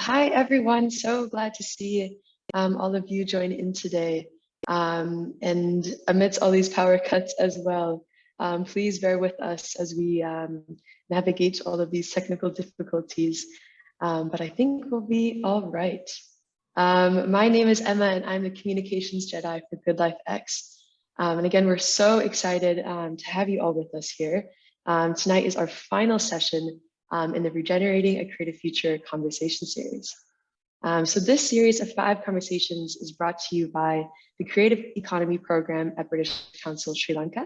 Hi, everyone. So glad to see all of you join in today. And amidst all these power cuts as well, please bear with us as we navigate all of these technical difficulties. But I think we'll be all right. My name is Emma, and I'm the Communications Jedi for Good Life X. And again, we're so excited to have you all with us here. Tonight is our final session in the Regenerating a Creative Future conversation series. So this series of 5 conversations is brought to you by the Creative Economy Program at British Council Sri Lanka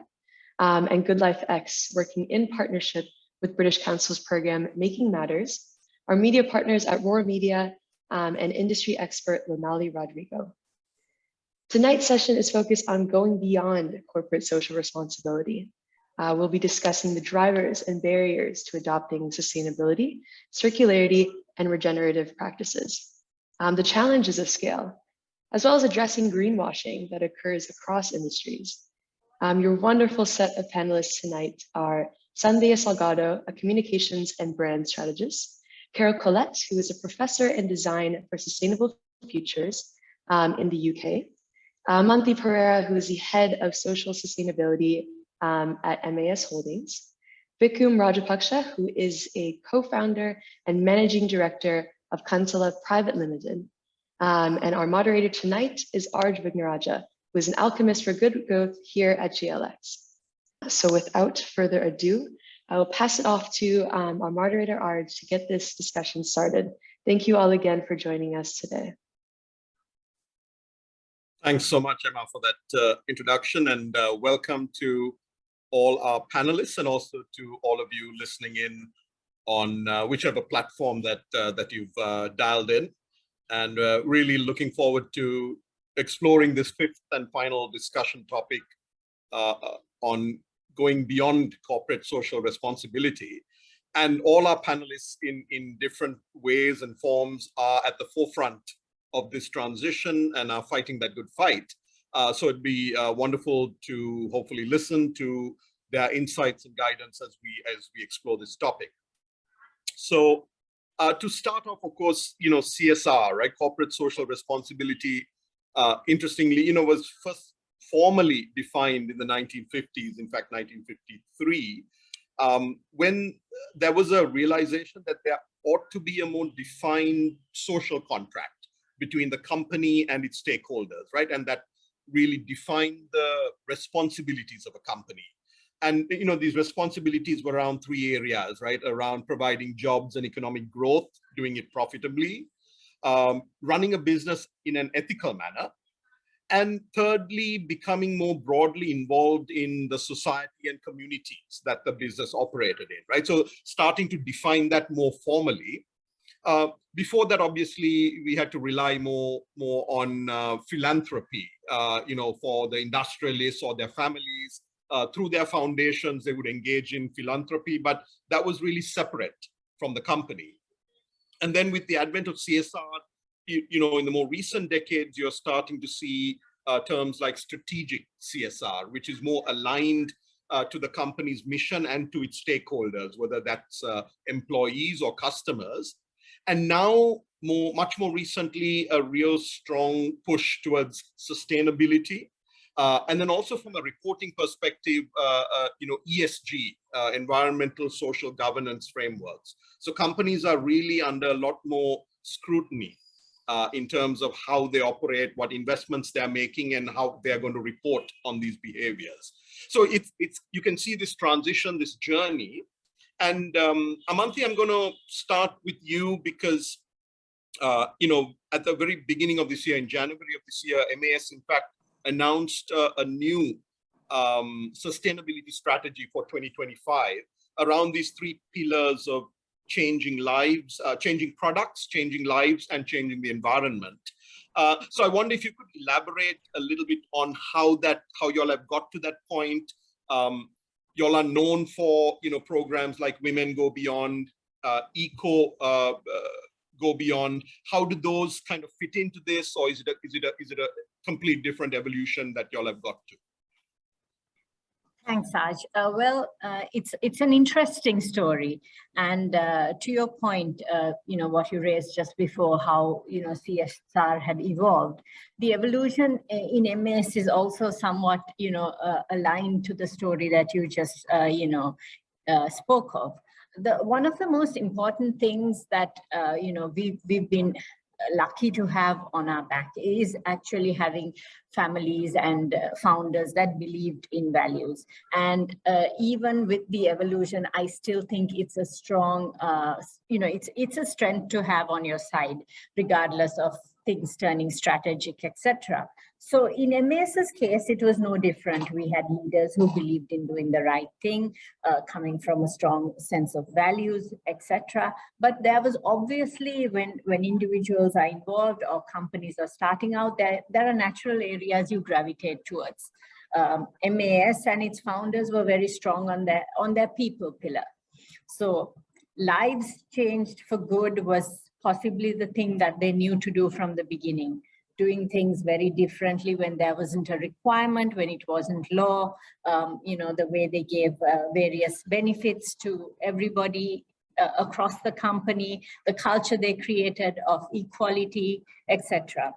and Good Life X, working in partnership with British Council's program Making Matters, our media partners at Roar Media, and industry expert Lonali Rodrigo. Tonight's session is focused on going beyond corporate social responsibility. We'll be discussing the drivers and barriers to adopting sustainability, circularity, and regenerative practices, the challenges of scale, as well as addressing greenwashing that occurs across industries. Your wonderful set of panelists tonight are Sandya Salgado, a communications and brand strategist, Carole Collet, who is a professor in design for sustainable futures in the UK, Amanthi Perera, who is the head of social sustainability at MAS Holdings, Vikum Rajapakse, who is a co-founder and managing director of Kantala Private Limited. And our moderator tonight is Arj Wignaraja, who is an alchemist for good growth here at GLX. So without further ado, I will pass it off to our moderator, Arj, to get this discussion started. Thank you all again for joining us today. Thanks so much, Emma, for that introduction, and welcome to all our panelists and also to all of you listening in on whichever platform that you've dialed in. And really looking forward to exploring this 5th and final discussion topic on going beyond corporate social responsibility. And all our panelists in different ways and forms are at the forefront of this transition and are fighting that good fight. So it'd be wonderful to hopefully listen to their insights and guidance as we explore this topic. So to start off, of course, CSR, right? Corporate social responsibility, interestingly, was first formally defined in the 1950s, in fact, 1953, when there was a realization that there ought to be a more defined social contract between the company and its stakeholders, right? And that really defined the responsibilities of a company. And these responsibilities were around 3 areas, right? Around providing jobs and economic growth, doing it profitably, running a business in an ethical manner, and thirdly, becoming more broadly involved in the society and communities that the business operated in, right? So starting to define that more formally. Before that, obviously, we had to rely more on philanthropy, for the industrialists or their families. Through their foundations, they would engage in philanthropy, but that was really separate from the company. And then with the advent of CSR, in the more recent decades, you're starting to see terms like strategic CSR, which is more aligned to the company's mission and to its stakeholders, whether that's employees or customers. And now, much more recently, a real strong push towards sustainability. And then also from a reporting perspective, ESG, environmental social governance frameworks. So companies are really under a lot more scrutiny in terms of how they operate, what investments they're making, and how they're going to report on these behaviors. So you can see this transition, this journey. And Amanthi, I'm going to start with you because, at the very beginning of this year, in January of this year, MAS, in fact, announced a new sustainability strategy for 2025 around these 3 pillars of changing lives, changing products, changing lives, and changing the environment. So I wonder if you could elaborate a little bit on how y'all have got to that point. Y'all are known for programs like Women Go Beyond, Eco Go Beyond. How do those kind of fit into this, or is it a complete different evolution that y'all have got to? Thanks, Arj. It's an interesting story, and to your point, what you raised just before, how CSR had evolved. The evolution in MAS is also somewhat aligned to the story that you just spoke of. One of the most important things that we've been lucky to have on our back is actually having families and founders that believed in values. And even with the evolution, I still think it's a strong, it's a strength to have on your side, regardless of things turning strategic, etc. So in MAS's case, it was no different. We had leaders who believed in doing the right thing, coming from a strong sense of values, etc. But there was obviously, when individuals are involved or companies are starting out, there are natural areas you gravitate towards. MAS and its founders were very strong on their people pillar. So lives changed for good was possibly the thing that they knew to do from the beginning. Doing things very differently when there wasn't a requirement, when it wasn't law, the way they gave various benefits to everybody across the company, the culture they created of equality, etc.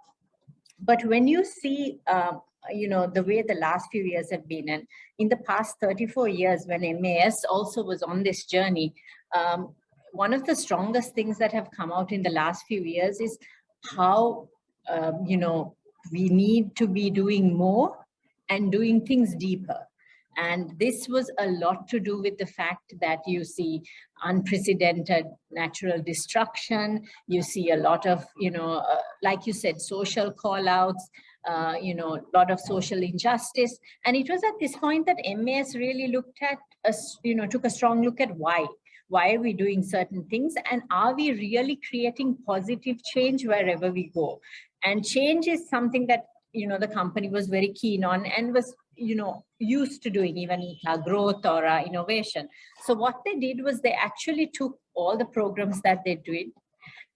But when you see, the way the last few years have been, and in the past 34 years when MAS also was on this journey, one of the strongest things that have come out in the last few years is how we need to be doing more and doing things deeper. And this was a lot to do with the fact that you see unprecedented natural destruction. You see a lot of, like you said, social call-outs, a lot of social injustice. And it was at this point that MAS really looked at, took a strong look at why. Why are we doing certain things? And are we really creating positive change wherever we go? And change is something that, the company was very keen on and was, used to doing, even with our growth or our innovation. So what they did was they actually took all the programs that they did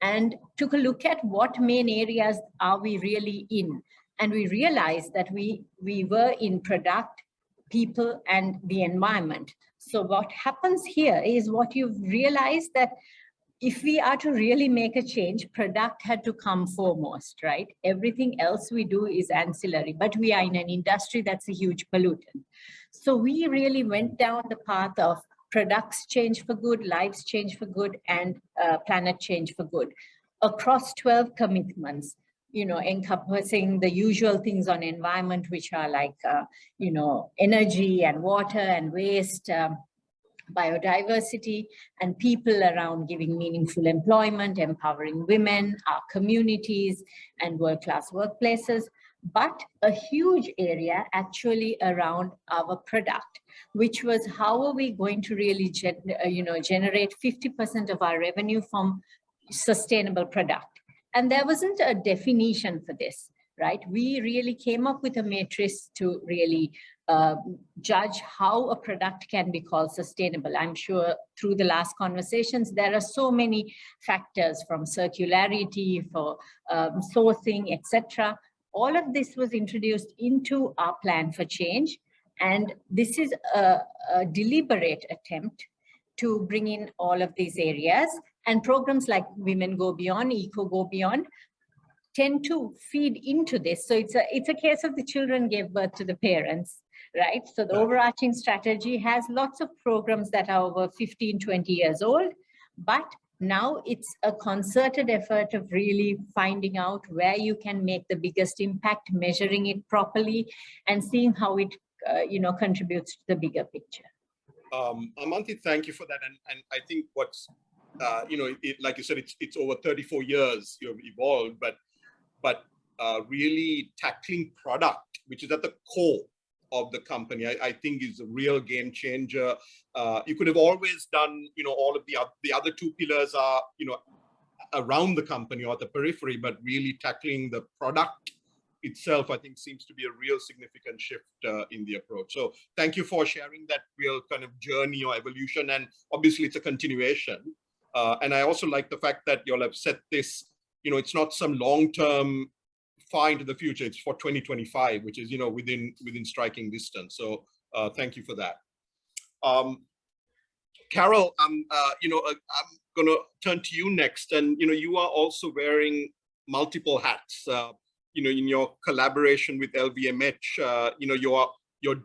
and took a look at what main areas are we really in. And we realized that we were in product, people, and the environment. So what happens here is what you've realized, that if we are to really make a change, product had to come foremost, right? Everything else we do is ancillary, but we are in an industry that's a huge pollutant. So we really went down the path of products change for good, lives change for good, and planet change for good across 12 commitments, encompassing the usual things on environment, which are like, energy and water and waste, biodiversity, and people around giving meaningful employment, empowering women, our communities, and world-class workplaces. But a huge area actually around our product, which was how are we going to really generate 50% of our revenue from sustainable product. And there wasn't a definition for this, right? We really came up with a matrix to really judge how a product can be called sustainable. I'm sure through the last conversations, there are so many factors, from circularity, for sourcing, etc. All of this was introduced into our plan for change. And this is a deliberate attempt to bring in all of these areas. And programs like Women Go Beyond, Eco Go Beyond, tend to feed into this. So it's a case of the children gave birth to the parents, right? So the overarching strategy has lots of programs that are over 15, 20 years old, but now it's a concerted effort of really finding out where you can make the biggest impact, measuring it properly, and seeing how it contributes to the bigger picture. Amanthi, thank you for that. And I think what's, like you said, it's over 34 years you've evolved, but really tackling product, which is at the core of the company, I think is a real game changer. You could have always done, all of the other two pillars are, around the company or at the periphery, but really tackling the product itself, I think, seems to be a real significant shift in the approach. So thank you for sharing that real kind of journey or evolution. And obviously it's a continuation. And I also like the fact that you'll have set this, it's not some long-term far into the future, it's for 2025, which is, within striking distance. So Thank you for that. Carole, I'm going to turn to you next, and you are also wearing multiple hats. In your collaboration with LVMH, you're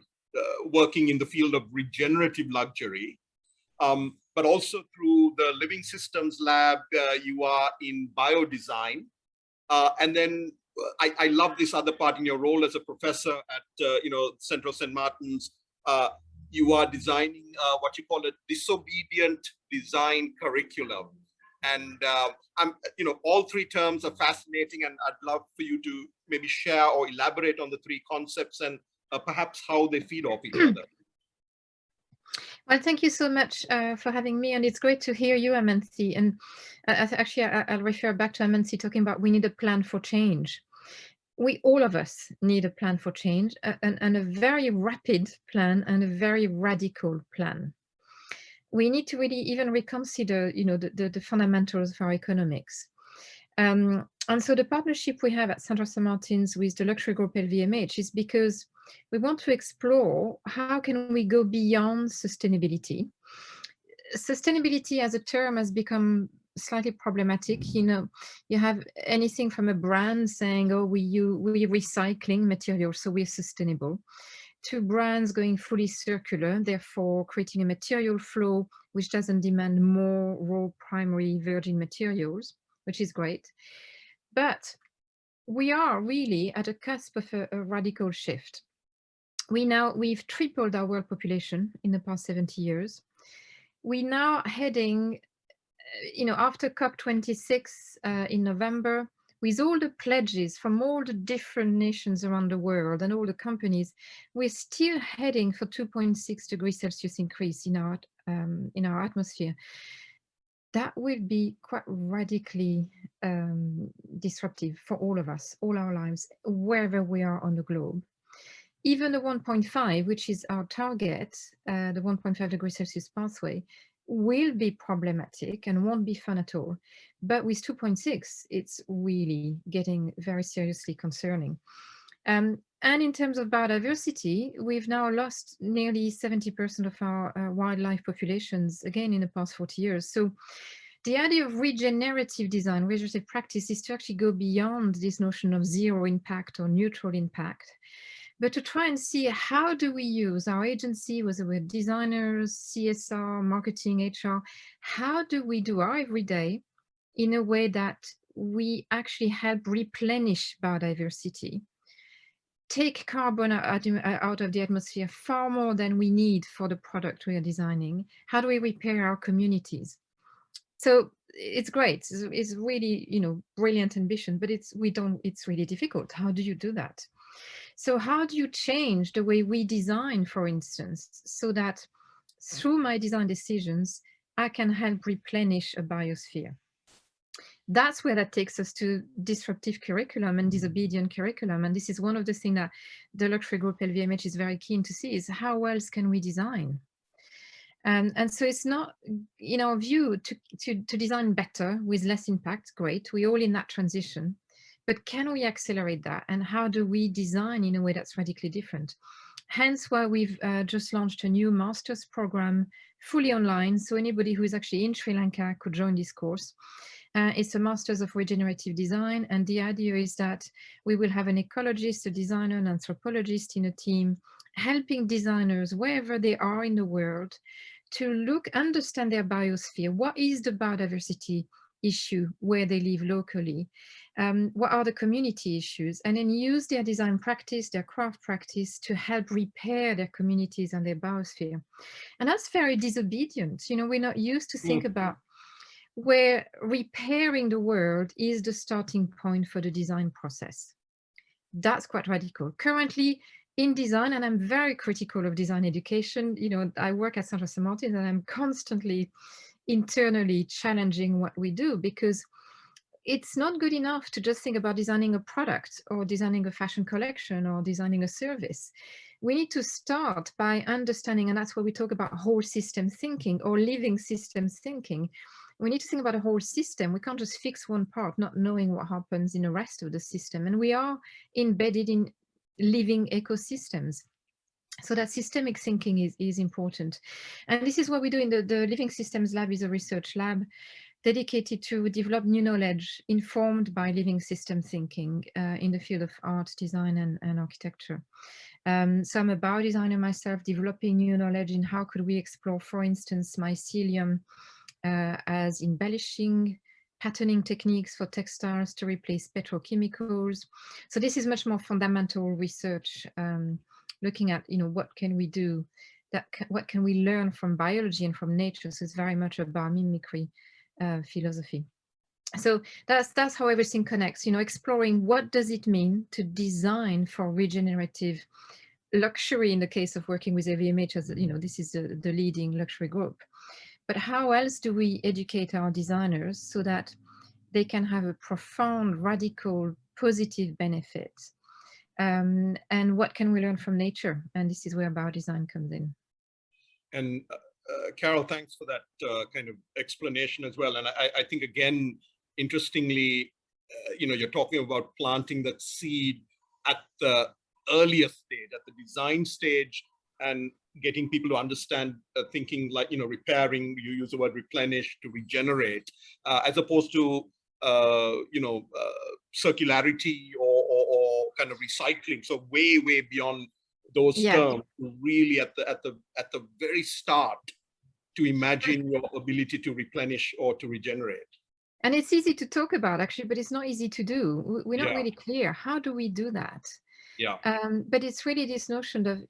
working in the field of regenerative luxury, but also through the Living Systems Lab, you are in biodesign, and then I love this other part in your role as a professor at Central St. Martin's. You are designing what you call a disobedient design curriculum, and all three terms are fascinating, and I'd love for you to maybe share or elaborate on the three concepts and perhaps how they feed off each other. Well, thank you so much for having me, and it's great to hear you, Amanthi. And actually, I'll refer back to Amanthi talking about we need a plan for change. All of us need a plan for change, and a very rapid plan and a very radical plan. We need to really even reconsider, the fundamentals of our economics. And so the partnership we have at Central St. Martin's with the luxury group LVMH is because we want to explore how can we go beyond sustainability. Sustainability as a term has become slightly problematic. You have anything from a brand saying, oh, we're recycling materials, so we're sustainable, to brands going fully circular, therefore creating a material flow which doesn't demand more raw primary virgin materials, which is great. But we are really at a cusp of a radical shift. We've tripled our world population in the past 70 years. We're now heading, after COP26 in November, with all the pledges from all the different nations around the world and all the companies, we're still heading for 2.6 degrees Celsius increase in our atmosphere. That will be quite radically disruptive for all of us, all our lives, wherever we are on the globe. Even the 1.5, which is our target, the 1.5 degrees Celsius pathway, will be problematic and won't be fun at all. But with 2.6, it's really getting very seriously concerning. And in terms of biodiversity, we've now lost nearly 70% of our wildlife populations, again, in the past 40 years. So the idea of regenerative design, regenerative practice, is to actually go beyond this notion of zero impact or neutral impact, but to try and see how do we use our agency, whether we're designers, CSR, marketing, HR, how do we do our everyday in a way that we actually help replenish biodiversity, take carbon out of the atmosphere far more than we need for the product we are designing? How do we repair our communities? So it's great. It's really, brilliant ambition, but it's really difficult. How do you do that? So how do you change the way we design, for instance, so that through my design decisions, I can help replenish a biosphere? That's where that takes us to disruptive curriculum and disobedient curriculum. And this is one of the things that the luxury group LVMH is very keen to see, is how else can we design? And so it's not, in our view, to design better with less impact. Great, we're all in that transition. But can we accelerate that? And how do we design in a way that's radically different? Hence why we've just launched a new master's program, fully online. So anybody who is actually in Sri Lanka could join this course. It's a Master's of Regenerative Design. And the idea is that we will have an ecologist, a designer, an anthropologist in a team, helping designers wherever they are in the world to understand their biosphere. What is the biodiversity issue where they live locally? What are the community issues? And then use their design practice, their craft practice to help repair their communities and their biosphere. And that's very disobedient. We're not used to think about where repairing the world is the starting point for the design process. That's quite radical. Currently, in design, and I'm very critical of design education, I work at Central St. Martin's and I'm constantly internally challenging what we do, because it's not good enough to just think about designing a product or designing a fashion collection or designing a service. We need to start by understanding, and that's where we talk about whole system thinking or living systems thinking. We need to think about a whole system. We can't just fix one part, not knowing what happens in the rest of the system. And we are embedded in living ecosystems. So that systemic thinking is important. And this is what we do in the Living Systems Lab. Is a research lab dedicated to develop new knowledge informed by living system thinking in the field of art, design, and architecture. So I'm a biodesigner myself, developing new knowledge in how could we explore, for instance, mycelium as embellishing, patterning techniques for textiles to replace petrochemicals. So this is much more fundamental research, looking at, what can we do, what can we learn from biology and from nature. So it's very much a biomimicry philosophy. So that's how everything connects, exploring what does it mean to design for regenerative luxury in the case of working with LVMH, as this is the leading luxury group. But how else do we educate our designers so that they can have a profound, radical, positive benefit? And what can we learn from nature? And this is where biodesign comes in. And Carole, thanks for that kind of explanation as well. And I think, again, interestingly, you're talking about planting that seed at the earlier stage, at the design stage, and getting people to understand thinking like, repairing, you use the word replenish, to regenerate, as opposed to, circularity or kind of recycling. So way beyond those terms, really at the very start, to imagine your ability to replenish or to regenerate. And it's easy to talk about, actually, but it's not easy to do. We're not really clear. How do we do that? Yeah. But it's really this notion of,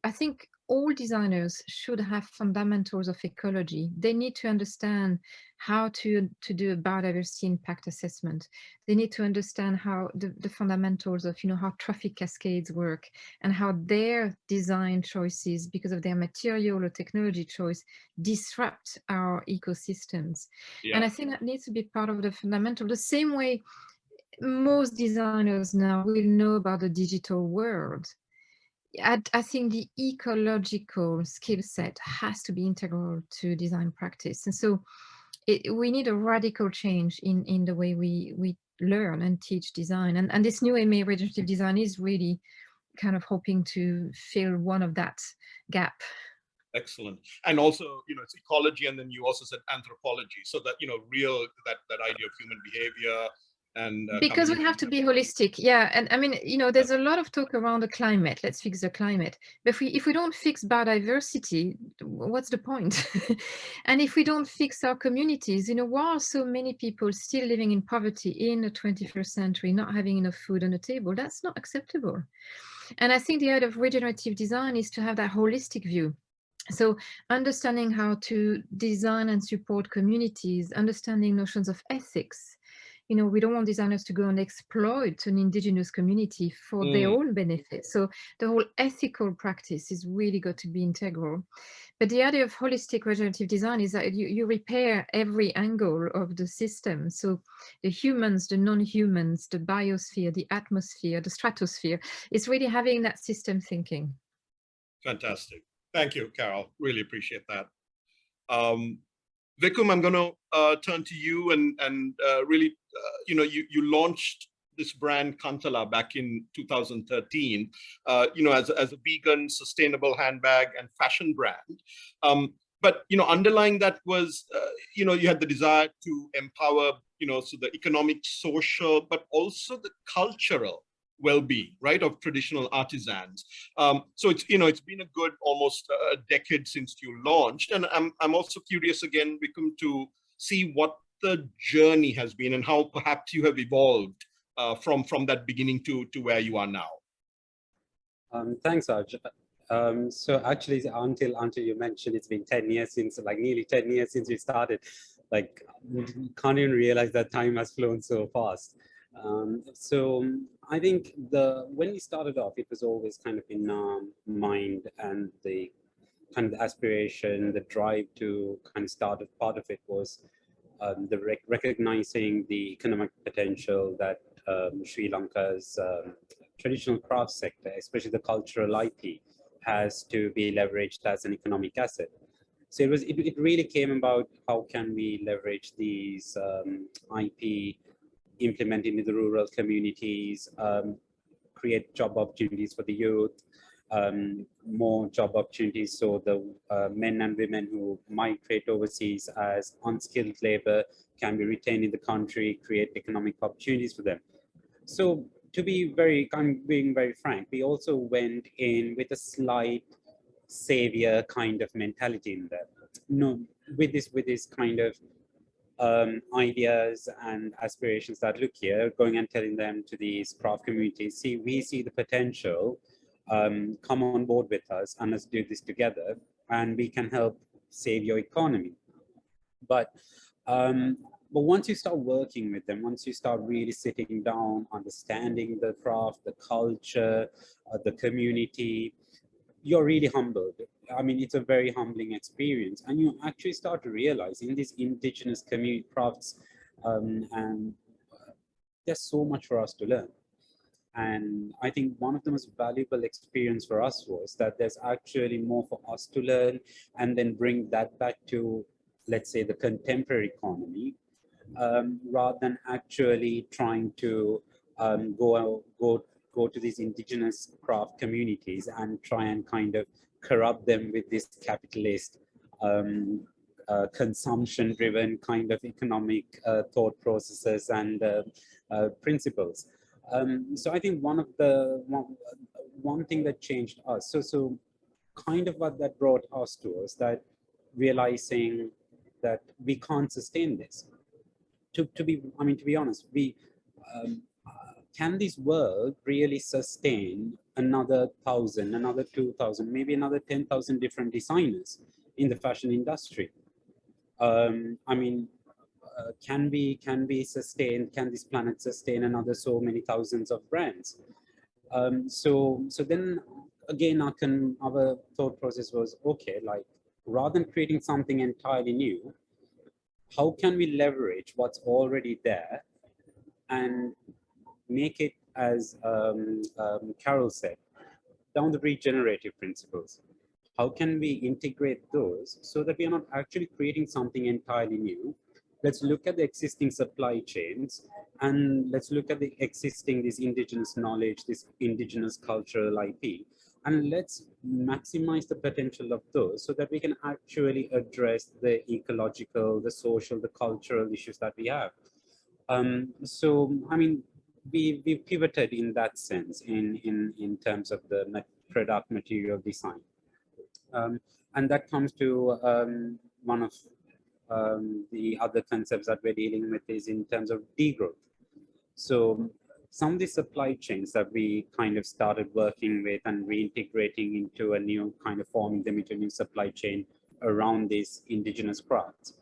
I think all designers should have fundamentals of ecology. They need to understand how to do a biodiversity impact assessment. They need to understand how the fundamentals of, how traffic cascades work, and how their design choices, because of their material or technology choice, disrupt our ecosystems. Yeah. And I think that needs to be part of the fundamental, the same way most designers now will know about the digital world. I think the ecological skill set has to be integral to design practice. And so we need a radical change in the way we learn and teach design. And this new MA Regenerative Design is really kind of hoping to fill one of that gap. Excellent. And also, it's ecology, and then you also said anthropology. So that, real, that idea of human behavior. And because we have to be holistic. Yeah. And I mean, there's a lot of talk around the climate. Let's fix the climate. But if we don't fix biodiversity, what's the point? And if we don't fix our communities, why are so many people still living in poverty in the 21st century, not having enough food on the table? That's not acceptable. And I think the idea of regenerative design is to have that holistic view. So understanding how to design and support communities, understanding notions of ethics. We don't want designers to go and exploit an indigenous community for their own benefit. So the whole ethical practice is really got to be integral. But the idea of holistic regenerative design is that you repair every angle of the system. So the humans, the non-humans, the biosphere, the atmosphere, the stratosphere, it's really having that system thinking. Fantastic. Thank you, Carole. Really appreciate that. Vikum, I'm going to turn to you and really, you launched this brand Kantala back in 2013, as a vegan, sustainable handbag and fashion brand. But, underlying that was, you had the desire to empower, so the economic, social, but also the cultural well-being, right, of traditional artisans. So it's, it's been a good almost a decade since you launched. And I'm also curious again, Vikum, to see what the journey has been and how perhaps you have evolved from that beginning to where you are now. Thanks, Arj. So actually, until you mentioned, it's been 10 years since, nearly 10 years since we started. Can't even realize that time has flown so fast. So I think when we started off, it was always kind of in our mind, and the kind of the aspiration, the drive to kind of start. Part of it was recognizing the economic potential that Sri Lanka's traditional craft sector, especially the cultural IP, has to be leveraged as an economic asset. So it really came about how can we leverage these IP, implement into the rural communities, create job opportunities for the youth, more job opportunities, so the men and women who migrate overseas as unskilled labor can be retained in the country, create economic opportunities for them. So to be being very frank, we also went in with a slight savior kind of mentality in there. No, with this kind of ideas and aspirations that look here, going and telling them to these craft communities, see, we see the potential, come on board with us and let's do this together and we can help save your economy. But once you start working with them, once you start really sitting down, understanding the craft, the culture, the community, you're really humbled. I mean, it's a very humbling experience. And you actually start to realize in these indigenous community crafts, and there's so much for us to learn. And I think one of the most valuable experience for us was that there's actually more for us to learn and then bring that back to, let's say, the contemporary economy, rather than actually trying to go to these indigenous craft communities and try and kind of corrupt them with this capitalist consumption-driven kind of economic thought processes and principles. So I think one thing that changed us, so kind of what that brought us to us, that realizing that we can't sustain this. To be honest, we can this world really sustain another 1,000, another 2,000, maybe another 10,000 different designers in the fashion industry? I mean, can we sustain? Can this planet sustain another so many thousands of brands? So then again, our thought process was, okay, like rather than creating something entirely new, how can we leverage what's already there and make it, as Carole said, down the regenerative principles? How can we integrate those so that we are not actually creating something entirely new? Let's look at the existing supply chains and let's look at the existing, this indigenous knowledge, this indigenous cultural IP, and let's maximize the potential of those so that we can actually address the ecological, the social, the cultural issues that we have. So, I mean, we pivoted in that sense in terms of the product material design. And that comes to one of the other concepts that we're dealing with is in terms of degrowth. So some of the supply chains that we kind of started working with and reintegrating into a new kind of forming them into a new supply chain around these indigenous crafts.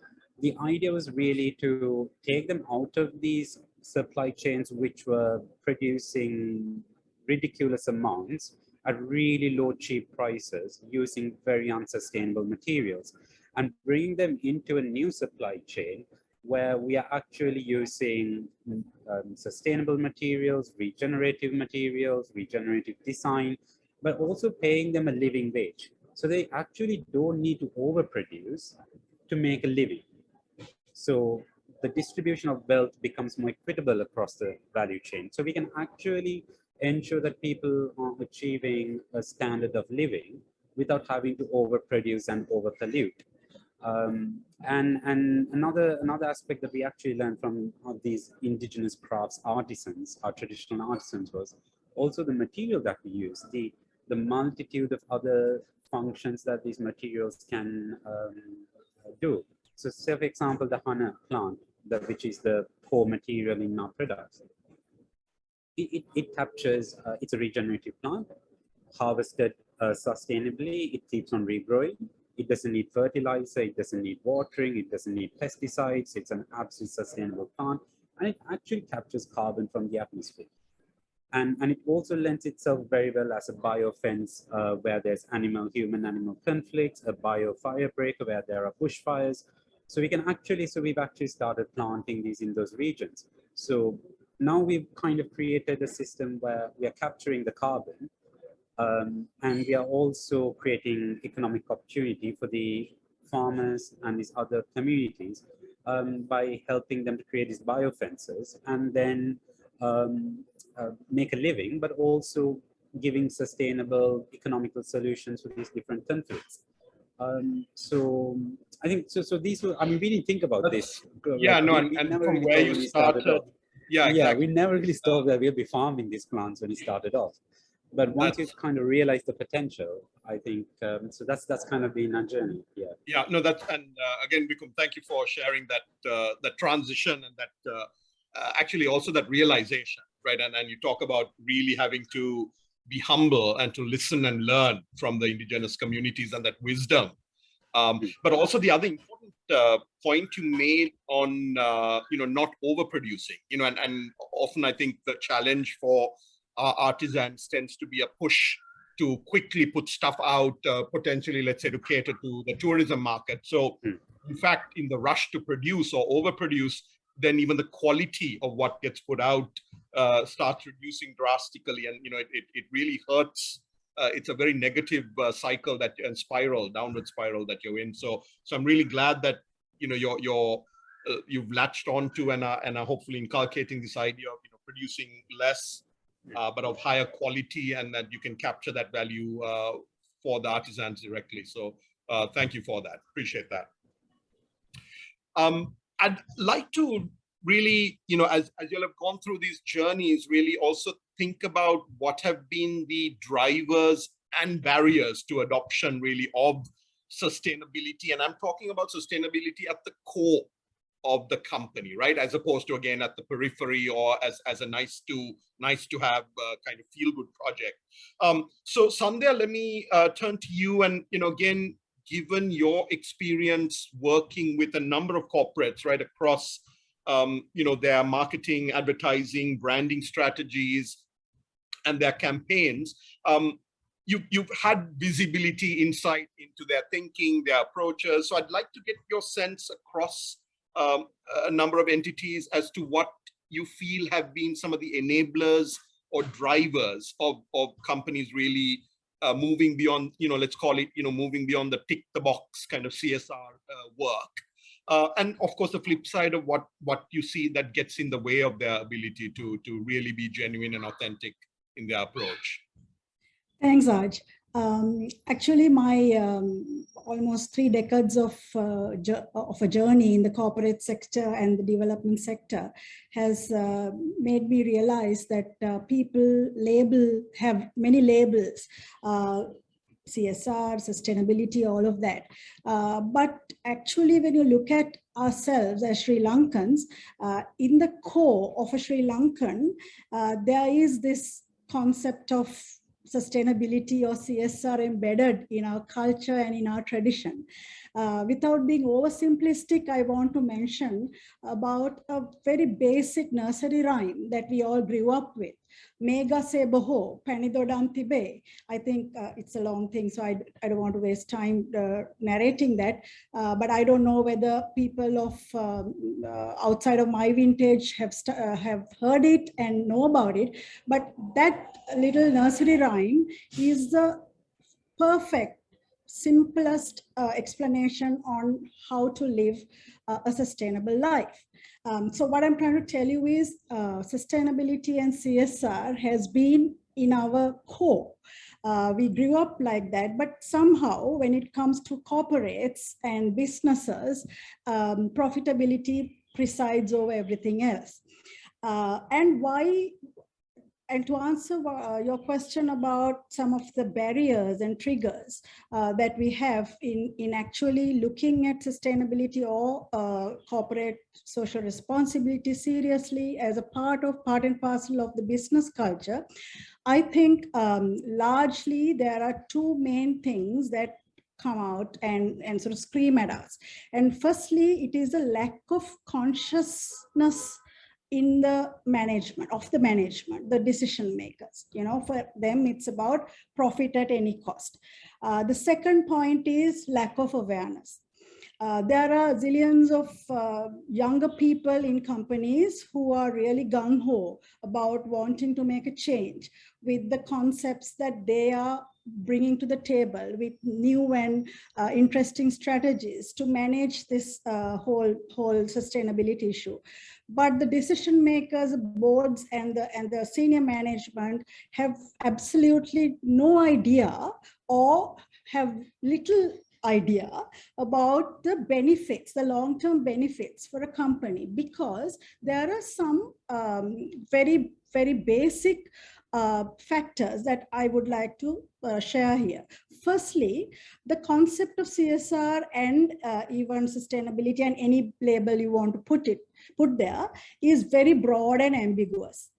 The idea was really to take them out of these supply chains which were producing ridiculous amounts at really low, cheap prices using very unsustainable materials, and bring them into a new supply chain where we are actually using sustainable materials, regenerative design, but also paying them a living wage. So they actually don't need to overproduce to make a living. So the distribution of wealth becomes more equitable across the value chain. So we can actually ensure that people are achieving a standard of living without having to overproduce and overpollute. And another aspect that we actually learned from these indigenous crafts artisans, our traditional artisans, was also the material that we use, the multitude of other functions that these materials can do. So say, for example, the hana plant, which is the core material in our products. It captures, it's a regenerative plant, harvested sustainably, it keeps on regrowing. It doesn't need fertilizer, it doesn't need watering, it doesn't need pesticides, it's an absolutely sustainable plant, and it actually captures carbon from the atmosphere. And it also lends itself very well as a biofence where there's human-animal conflicts, a bio-fire breaker where there are bushfires. So we've actually started planting these in those regions. So now we've kind of created a system where we are capturing the carbon, and we are also creating economic opportunity for the farmers and these other communities by helping them to create these biofences and then make a living, but also giving sustainable economical solutions to these different conflicts. So I think so these were, I mean, we didn't think about this. Yeah, like, no, we and never from really where thought you when we started started, off. yeah, Yeah, exactly. we never really thought that we'd be farming these plants when we started off. But once you kind of realize the potential, I think, so that's kind of been our journey. Yeah. Yeah, no, that's, and again, Vikum, thank you for sharing that, that transition and that actually also that realization, right? And you talk about really having to be humble and to listen and learn from the indigenous communities and that wisdom. But also the other important point you made on, not overproducing, and often I think the challenge for our artisans tends to be a push to quickly put stuff out, potentially, let's say, to cater to the tourism market. So in fact, in the rush to produce or overproduce, then even the quality of what gets put out starts reducing drastically. And, it really hurts. It's a very negative cycle and downward spiral that you're in. So I'm really glad that, you've latched onto and are hopefully inculcating this idea of, producing less, but of higher quality, and that you can capture that value for the artisans directly. So thank you for that. Appreciate that. I'd like to really, as you'll have gone through these journeys, really also think about what have been the drivers and barriers to adoption really of sustainability. And I'm talking about sustainability at the core of the company, right? As opposed to, again, at the periphery or as a nice to have kind of feel good project. So Sandya, let me turn to you, and again, given your experience working with a number of corporates right across their marketing, advertising, branding strategies and their campaigns, you've had visibility, insight into their thinking, their approaches. So I'd like to get your sense across a number of entities as to what you feel have been some of the enablers or drivers of companies really moving beyond, let's call it, moving beyond the tick the box kind of CSR work. And of course, the flip side of what you see that gets in the way of their ability to really be genuine and authentic in their approach. Thanks, Arj. Actually, my almost 3 decades of a journey in the corporate sector and the development sector has made me realize that people have many labels, CSR, sustainability, all of that. But actually, when you look at ourselves as Sri Lankans, in the core of a Sri Lankan, there is this concept of sustainability or CSR embedded in our culture and in our tradition. Without being oversimplistic, I want to mention about a very basic nursery rhyme that we all grew up with. Mega se boho, panidodam tibe. I think it's a long thing, so I don't want to waste time narrating that. But I don't know whether people of outside of my vintage have heard it and know about it. But that little nursery rhyme is the perfect, simplest explanation on how to live a sustainable life. So what I'm trying to tell you is sustainability and CSR has been in our core. We grew up like that, but somehow when it comes to corporates and businesses, profitability presides over everything else. And why? And to answer your question about some of the barriers and triggers that we have in actually looking at sustainability or corporate social responsibility seriously as a part and parcel of the business culture, I think largely there are 2 main things that come out and sort of scream at us. And firstly, it is a lack of consciousness in the management, the decision makers. For them, it's about profit at any cost. The second point is lack of awareness. There are zillions of younger people in companies who are really gung-ho about wanting to make a change with the concepts that they are bringing to the table with new and interesting strategies to manage this whole sustainability issue. But the decision makers, boards, and the senior management have absolutely no idea or have little idea about the benefits, the long-term benefits for a company, because there are some very, very basic factors that I would like to share here. Firstly, the concept of CSR and even sustainability, and any label you want to put there, is very broad and ambiguous.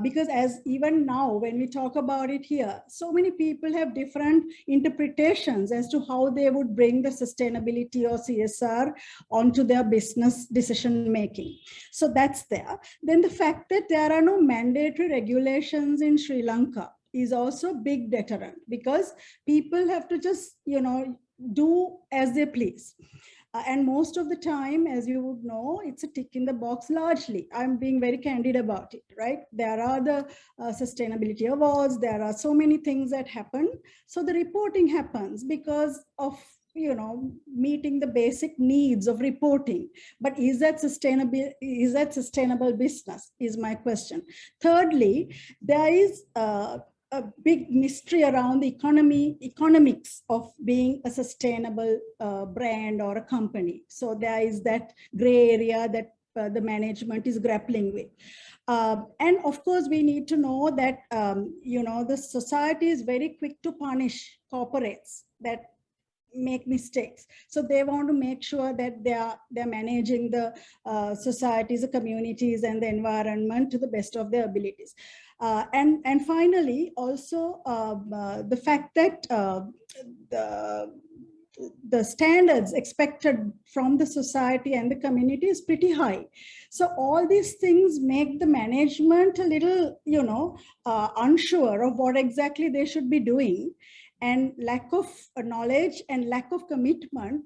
Because as even now, when we talk about it here, so many people have different interpretations as to how they would bring the sustainability or CSR onto their business decision making. So that's there. Then the fact that there are no mandatory regulations in Sri Lanka is also a big deterrent, because people have to just, do as they please. And most of the time, as you would know, it's a tick in the box largely. I'm being very candid about it, right? There are the sustainability awards. There are so many things that happen. So the reporting happens because of, meeting the basic needs of reporting. But is that sustainable? Is that sustainable business is my question. Thirdly, there is a big mystery around the economics of being a sustainable brand or a company. So there is that gray area that the management is grappling with. And of course, we need to know that, the society is very quick to punish corporates that make mistakes. So they want to make sure that they're managing the societies, the communities, and the environment to the best of their abilities. And finally, also the fact that the standards expected from the society and the community is pretty high. So all these things make the management a little, unsure of what exactly they should be doing. And lack of knowledge and lack of commitment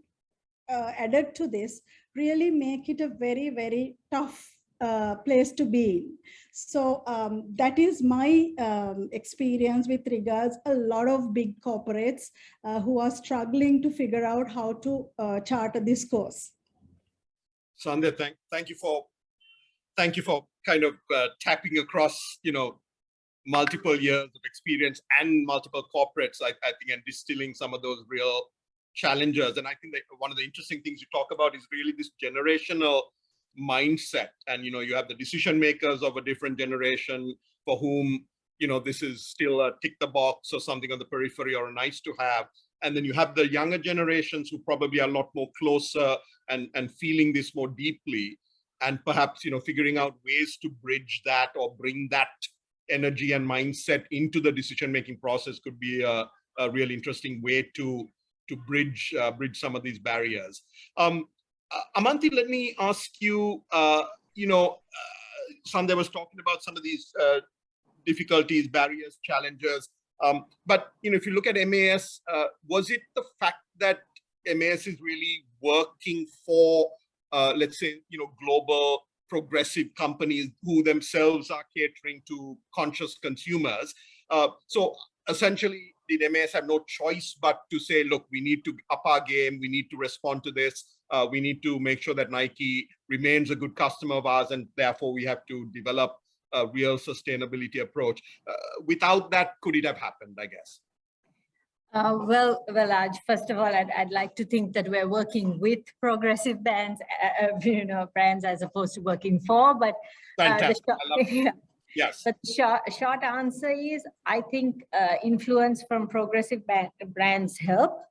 added to this really make it a very, very tough place to be in. So that is my experience with regards a lot of big corporates who are struggling to figure out how to charter this course. Sandya, thank you for kind of tapping across, multiple years of experience and multiple corporates, I think, and distilling some of those real challenges. And I think that one of the interesting things you talk about is really this generational mindset. And, you have the decision makers of a different generation for whom, this is still a tick the box or something on the periphery or a nice to have. And then you have the younger generations who probably are a lot more closer and feeling this more deeply. And perhaps, figuring out ways to bridge that or bring that energy and mindset into the decision-making process could be a really interesting way to bridge some of these barriers. Amanthi, let me ask you, Sandya was talking about some of these difficulties, barriers, challenges. But, if you look at MAS, was it the fact that MAS is really working for, let's say, global progressive companies who themselves are catering to conscious consumers? So essentially, did MAS have no choice but to say, look, we need to up our game, we need to respond to this, we need to make sure that Nike remains a good customer of ours, and therefore we have to develop a real sustainability approach. Without that, could it have happened, I guess? Well, Arj, first of all, I'd like to think that we're working with progressive brands, brands as opposed to working for. But fantastic. I love it. Yes. But the short answer is, I think influence from progressive brands help.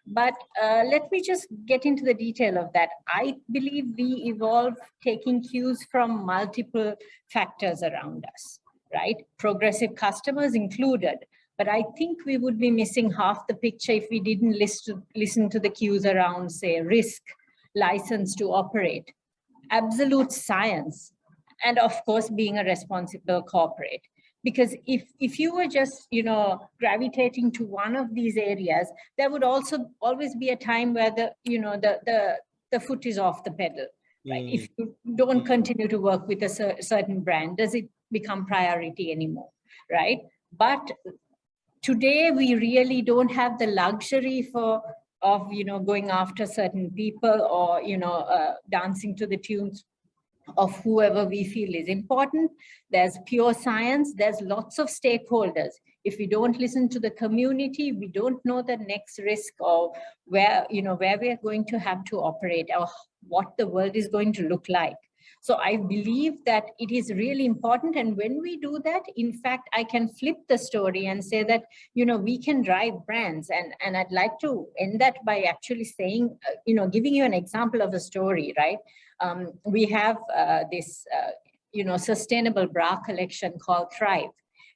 But let me just get into the detail of that. I believe we evolve taking cues from multiple factors around us, right? Progressive customers included. But I think we would be missing half the picture if we didn't listen to the cues around, say, risk, license to operate, absolute science, and of course, being a responsible corporate. Because if you were just, gravitating to one of these areas, there would also always be a time where the foot is off the pedal. Right? If you don't continue to work with a certain brand, does it become priority anymore? Right? But Today, we really don't have the luxury of going after certain people or dancing to the tunes of whoever we feel is important. There's pure science. There's lots of stakeholders. If we don't listen to the community, we don't know the next risk or where we are going to have to operate or what the world is going to look like. So I believe that it is really important. And when we do that, in fact, I can flip the story and say that, we can drive brands. And I'd like to end that by actually saying, giving you an example of a story, right? We have this, sustainable bra collection called Thrive.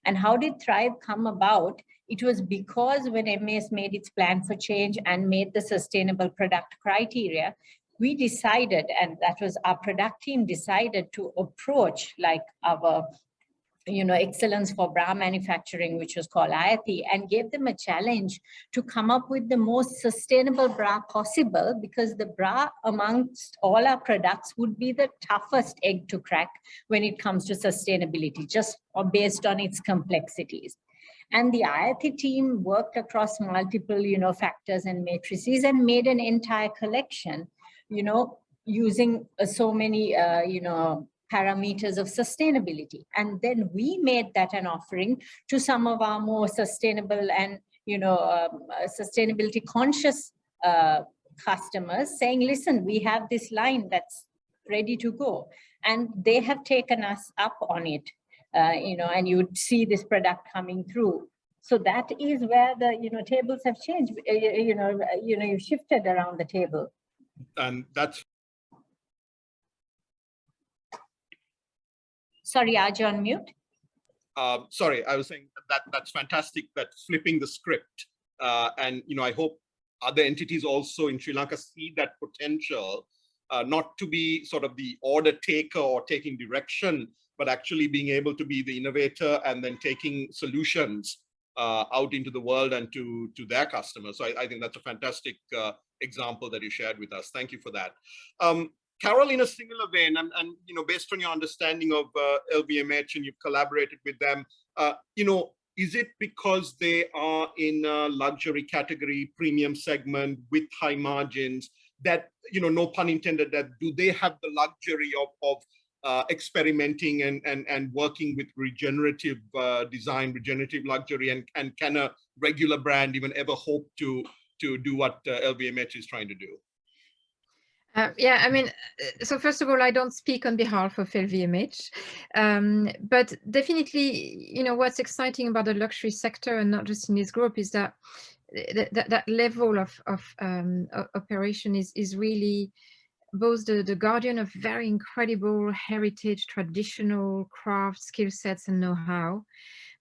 And how did Thrive come about? It was because when MAS made its plan for change and made the sustainable product criteria, we decided, and that was our product team decided to approach like our Excellence for Bra Manufacturing, which was called IATI, and gave them a challenge to come up with the most sustainable bra possible, because the bra amongst all our products would be the toughest egg to crack when it comes to sustainability, just based on its complexities. And the IATI team worked across multiple, factors and matrices and made an entire collection, using so many, parameters of sustainability. And then we made that an offering to some of our more sustainable and, sustainability conscious customers, saying, listen, we have this line that's ready to go. And they have taken us up on it, and you would see this product coming through. So that is where the, tables have changed, you've shifted around the table. And that's... Sorry, Arj, on mute. Sorry, I was saying that's fantastic, that flipping the script. And, I hope other entities also in Sri Lanka see that potential, not to be sort of the order taker or taking direction, but actually being able to be the innovator and then taking solutions out into the world and to their customers. So I think that's a fantastic example that you shared with us. Thank you for that. Carole, in a similar vein, and based on your understanding of LVMH and you've collaborated with them, is it because they are in a luxury category, premium segment with high margins that, no pun intended, that do they have the luxury of experimenting and working with regenerative design, regenerative luxury, and can a regular brand even ever hope to do what LVMH is trying to do? Yeah, I mean, so first of all, I don't speak on behalf of LVMH, but definitely, what's exciting about the luxury sector, and not just in this group, is that that level of operation is really both the guardian of very incredible heritage, traditional craft skill sets and know-how,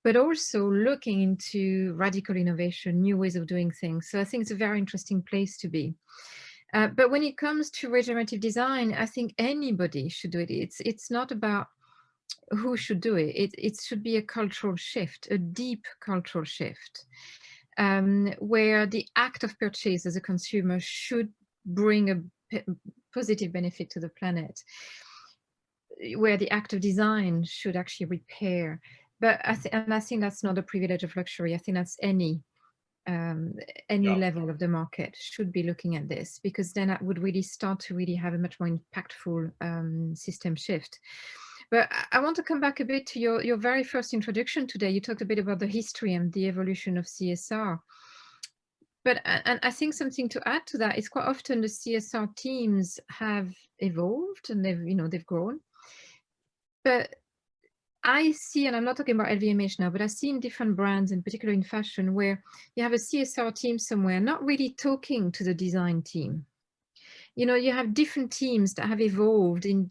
but also looking into radical innovation, new ways of doing things. So I think it's a very interesting place to be. But when it comes to regenerative design, I think anybody should do it. It's not about who should do it. It should be a cultural shift, a deep cultural shift, where the act of purchase as a consumer should bring a positive benefit to the planet, where the act of design should actually repair. But I think that's not a privilege of luxury. I think that's any level of the market should be looking at this, because then that would really start to really have a much more impactful system shift. But I want to come back a bit to your very first introduction today. You talked a bit about the history and the evolution of CSR. But and I think something to add to that is quite often the CSR teams have evolved and they've grown. But I see, and I'm not talking about LVMH now, but I see in different brands, in particular in fashion, where you have a CSR team somewhere not really talking to the design team. You have different teams that have evolved with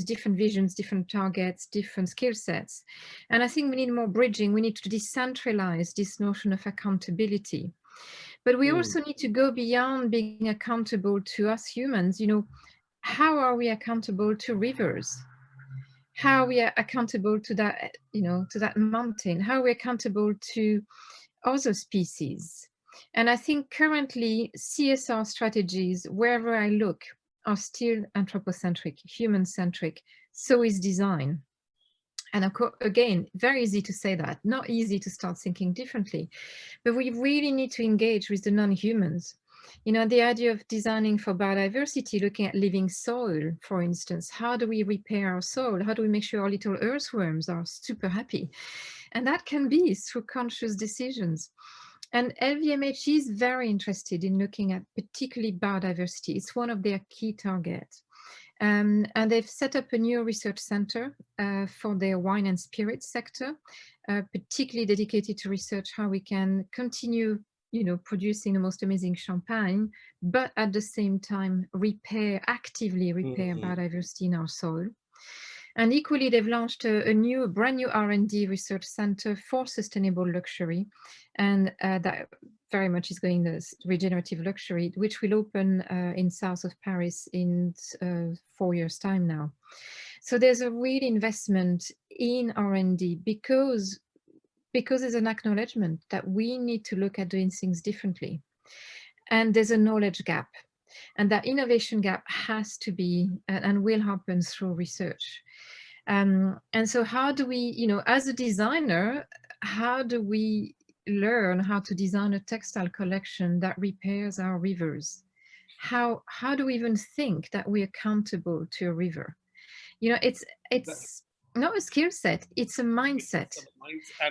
different visions, different targets, different skill sets. And I think we need more bridging. We need to decentralize this notion of accountability. But we also need to go beyond being accountable to us humans. How are we accountable to rivers? How we are accountable to that, to that mountain? How are we accountable to other species? And I think currently CSR strategies, wherever I look, are still anthropocentric, human-centric. So is design. And of course, again, very easy to say that, not easy to start thinking differently. But we really need to engage with the non-humans. You know, the idea of designing for biodiversity, looking at living soil, for instance, how do we repair our soil? How do we make sure our little earthworms are super happy? And that can be through conscious decisions. And LVMH is very interested in looking at particularly biodiversity. It's one of their key targets. And they've set up a new research center for their wine and spirits sector, particularly dedicated to research how we can continue, you know, producing the most amazing champagne, but at the same time actively repair biodiversity in our soil. And equally, they've launched a brand new R&D research center for sustainable luxury, and that very much is going the regenerative luxury, which will open in south of Paris in 4 years' time now. So there's a real investment in R&D because there's an acknowledgement that we need to look at doing things differently. And there's a knowledge gap. And that innovation gap has to be and will happen through research. And so how do we, you know, as a designer, how do we learn how to design a textile collection that repairs our rivers? How do we even think that we're accountable to a river? You know, it's not a skill set, it's a mindset.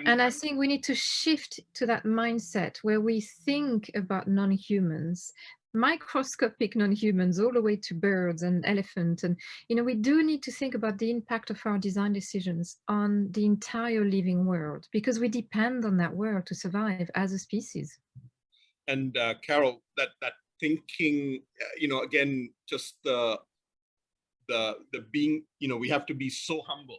And I think we need to shift to that mindset where we think about non-humans, microscopic non-humans, all the way to birds and elephants. And, you know, we do need to think about the impact of our design decisions on the entire living world, because we depend on that world to survive as a species. And Carole, that thinking, you know, again, just the being, you know, we have to be so humble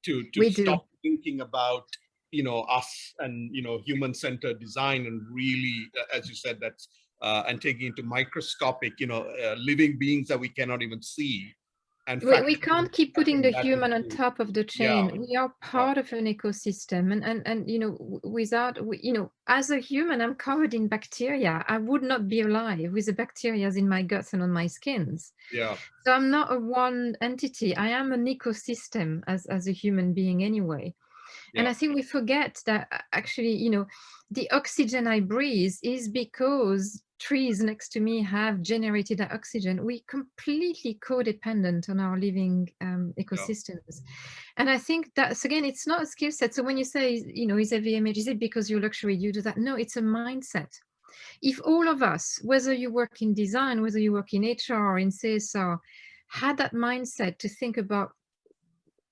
to stop thinking about, you know, us and, you know, human-centered design, and really, as you said, that's and taking into microscopic, you know, living beings that we cannot even see. And we can't keep putting the human on top of the chain. Yeah. We are part of an ecosystem, and you know, without, you know, as a human, I'm covered in bacteria. I would not be alive with the bacteria in my guts and on my skins. Yeah. So I'm not a one entity. I am an ecosystem as a human being anyway. Yeah. And I think we forget that actually, you know, the oxygen I breathe is because trees next to me have generated that oxygen. We completely codependent on our living ecosystems. Yeah. And I think that's, again, it's not a skill set. So when you say, you know, is LVMH, is it because you're luxury, you do that? No, it's a mindset. If all of us, whether you work in design, whether you work in HR or in CSR, had that mindset to think about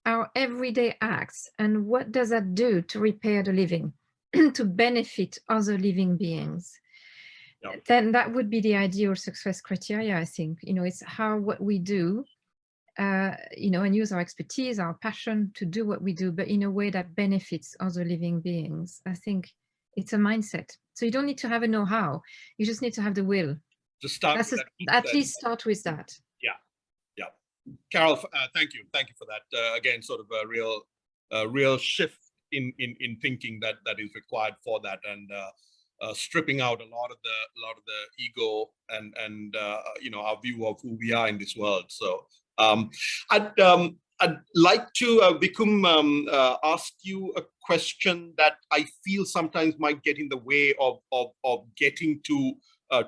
our everyday acts and what does that do to repair the living, to benefit other living beings, yep, then that would be the ideal success criteria, I think. You know, it's what we do, you know, and use our expertise, our passion to do what we do, but in a way that benefits other living beings. I think it's a mindset. So you don't need to have a know-how. You just need to have the will. Just start with that. At least start with that. Yeah, yeah. Carole, thank you for that. Again, sort of a real shift in thinking that is required for that, and stripping out a lot of the ego and you know, our view of who we are in this world. So I'd like to Vikum ask you a question that I feel sometimes might get in the way of getting to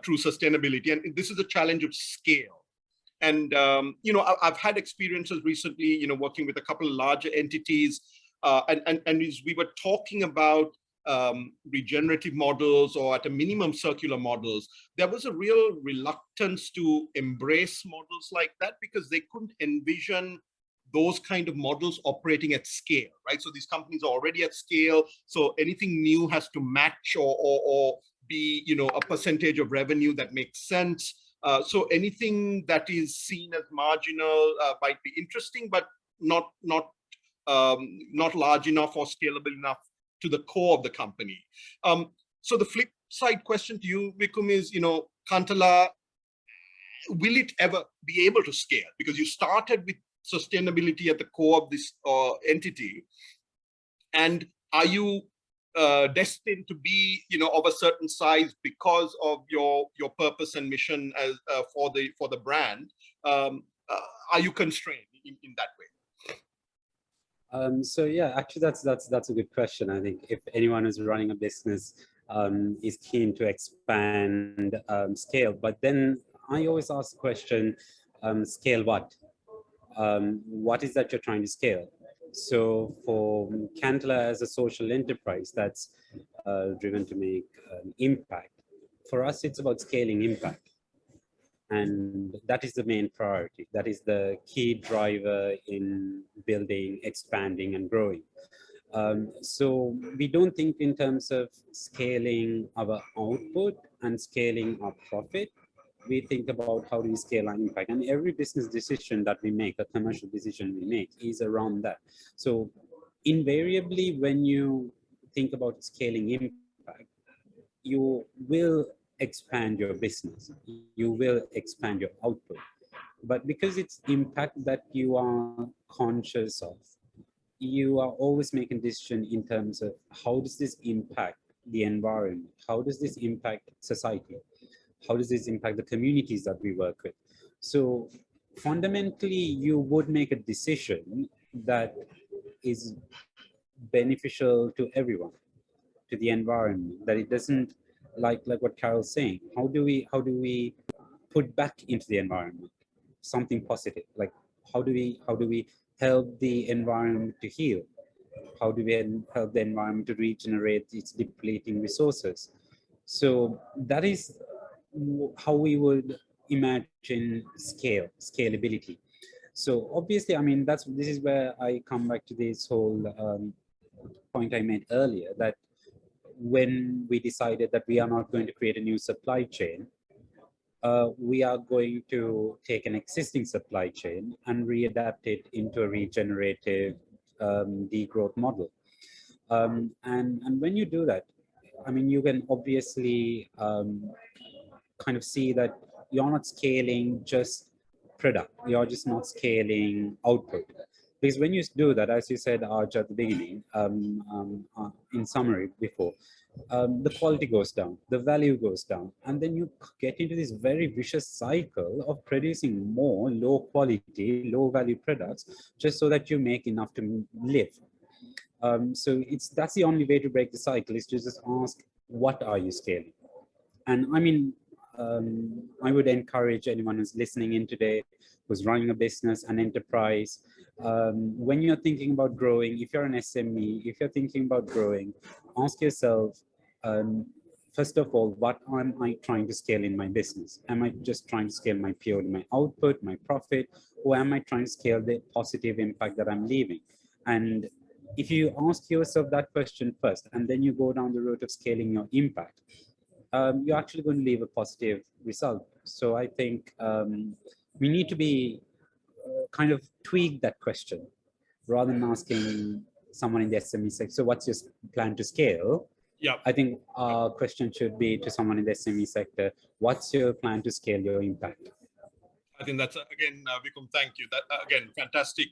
true sustainability, and this is a challenge of scale. And, you know, I've had experiences recently, you know, working with a couple of larger entities, and as we were talking about regenerative models, or at a minimum circular models, there was a real reluctance to embrace models like that because they couldn't envision those kind of models operating at scale, right? So these companies are already at scale. So anything new has to match or be, you know, a percentage of revenue that makes sense. So anything that is seen as marginal might be interesting, but not large enough or scalable enough to the core of the company. So the flip side question to you, Vikum, is, you know, Kantala, will it ever be able to scale? Because you started with sustainability at the core of this entity, and are you destined to be, you know, of a certain size because of your purpose and mission as for the brand? Are you constrained in that way? So yeah, actually, that's a good question. I think if anyone who's running a business is keen to expand scale, but then I always ask the question, scale what? What is that you're trying to scale? So for Kantala as a social enterprise that's driven to make an impact, for us, it's about scaling impact. And that is the main priority. That is the key driver in building, expanding, and growing. So we don't think in terms of scaling our output and scaling our profit. We think about how do we scale our impact. And every business decision that we make, a commercial decision we make, is around that. So invariably, when you think about scaling impact, you will expand your business, you will expand your output. But because it's impact that you are conscious of, you are always making decision in terms of how does this impact the environment? How does this impact society? How does this impact the communities that we work with? So fundamentally, you would make a decision that is beneficial to everyone, to the environment, that it doesn't, like what Carole's saying, how do we put back into the environment something positive? Like how do we help the environment to heal? How do we help the environment to regenerate its depleting resources? So that is how we would imagine scalability. So obviously, I mean, this is where I come back to this whole point I made earlier, that when we decided that we are not going to create a new supply chain, we are going to take an existing supply chain and readapt it into a regenerative degrowth model. And when you do that, I mean, you can obviously kind of see that you're not scaling just product, you're just not scaling output. Because when you do that, as you said, Arj, at the beginning, in summary before, the quality goes down, the value goes down, and then you get into this very vicious cycle of producing more low quality, low value products just so that you make enough to live. So that's the only way to break the cycle, is to just ask, what are you scaling? And I mean, I would encourage anyone who's listening in today, who's running a business, an enterprise, when you're thinking about growing, if you're an SME, if you're thinking about growing, ask yourself, first of all, what am I trying to scale in my business? Am I just trying to scale purely my output, my profit, or am I trying to scale the positive impact that I'm leaving? And if you ask yourself that question first, and then you go down the road of scaling your impact, you're actually going to leave a positive result. So I think we need to be kind of tweak that question, rather than asking someone in the SME sector, so what's your plan to scale? Yeah, I think our question should be to someone in the SME sector, what's your plan to scale your impact? I think that's, again, Vikum, thank you. That, again, fantastic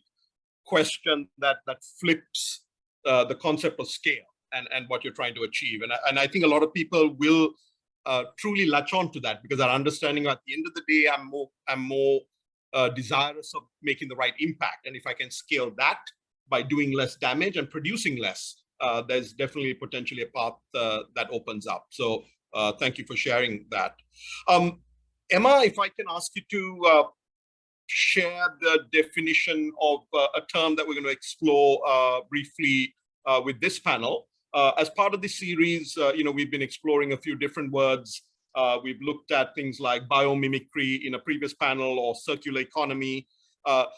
question that flips the concept of scale and what you're trying to achieve. And I think a lot of people will truly latch on to that, because our understanding at the end of the day, I'm more desirous of making the right impact. And if I can scale that by doing less damage and producing less, there's definitely potentially a path that opens up. So thank you for sharing that. Emma, if I can ask you to share the definition of a term that we're going to explore briefly with this panel. As part of this series, we've been exploring a few different words. We've looked at things like biomimicry in a previous panel, or circular economy.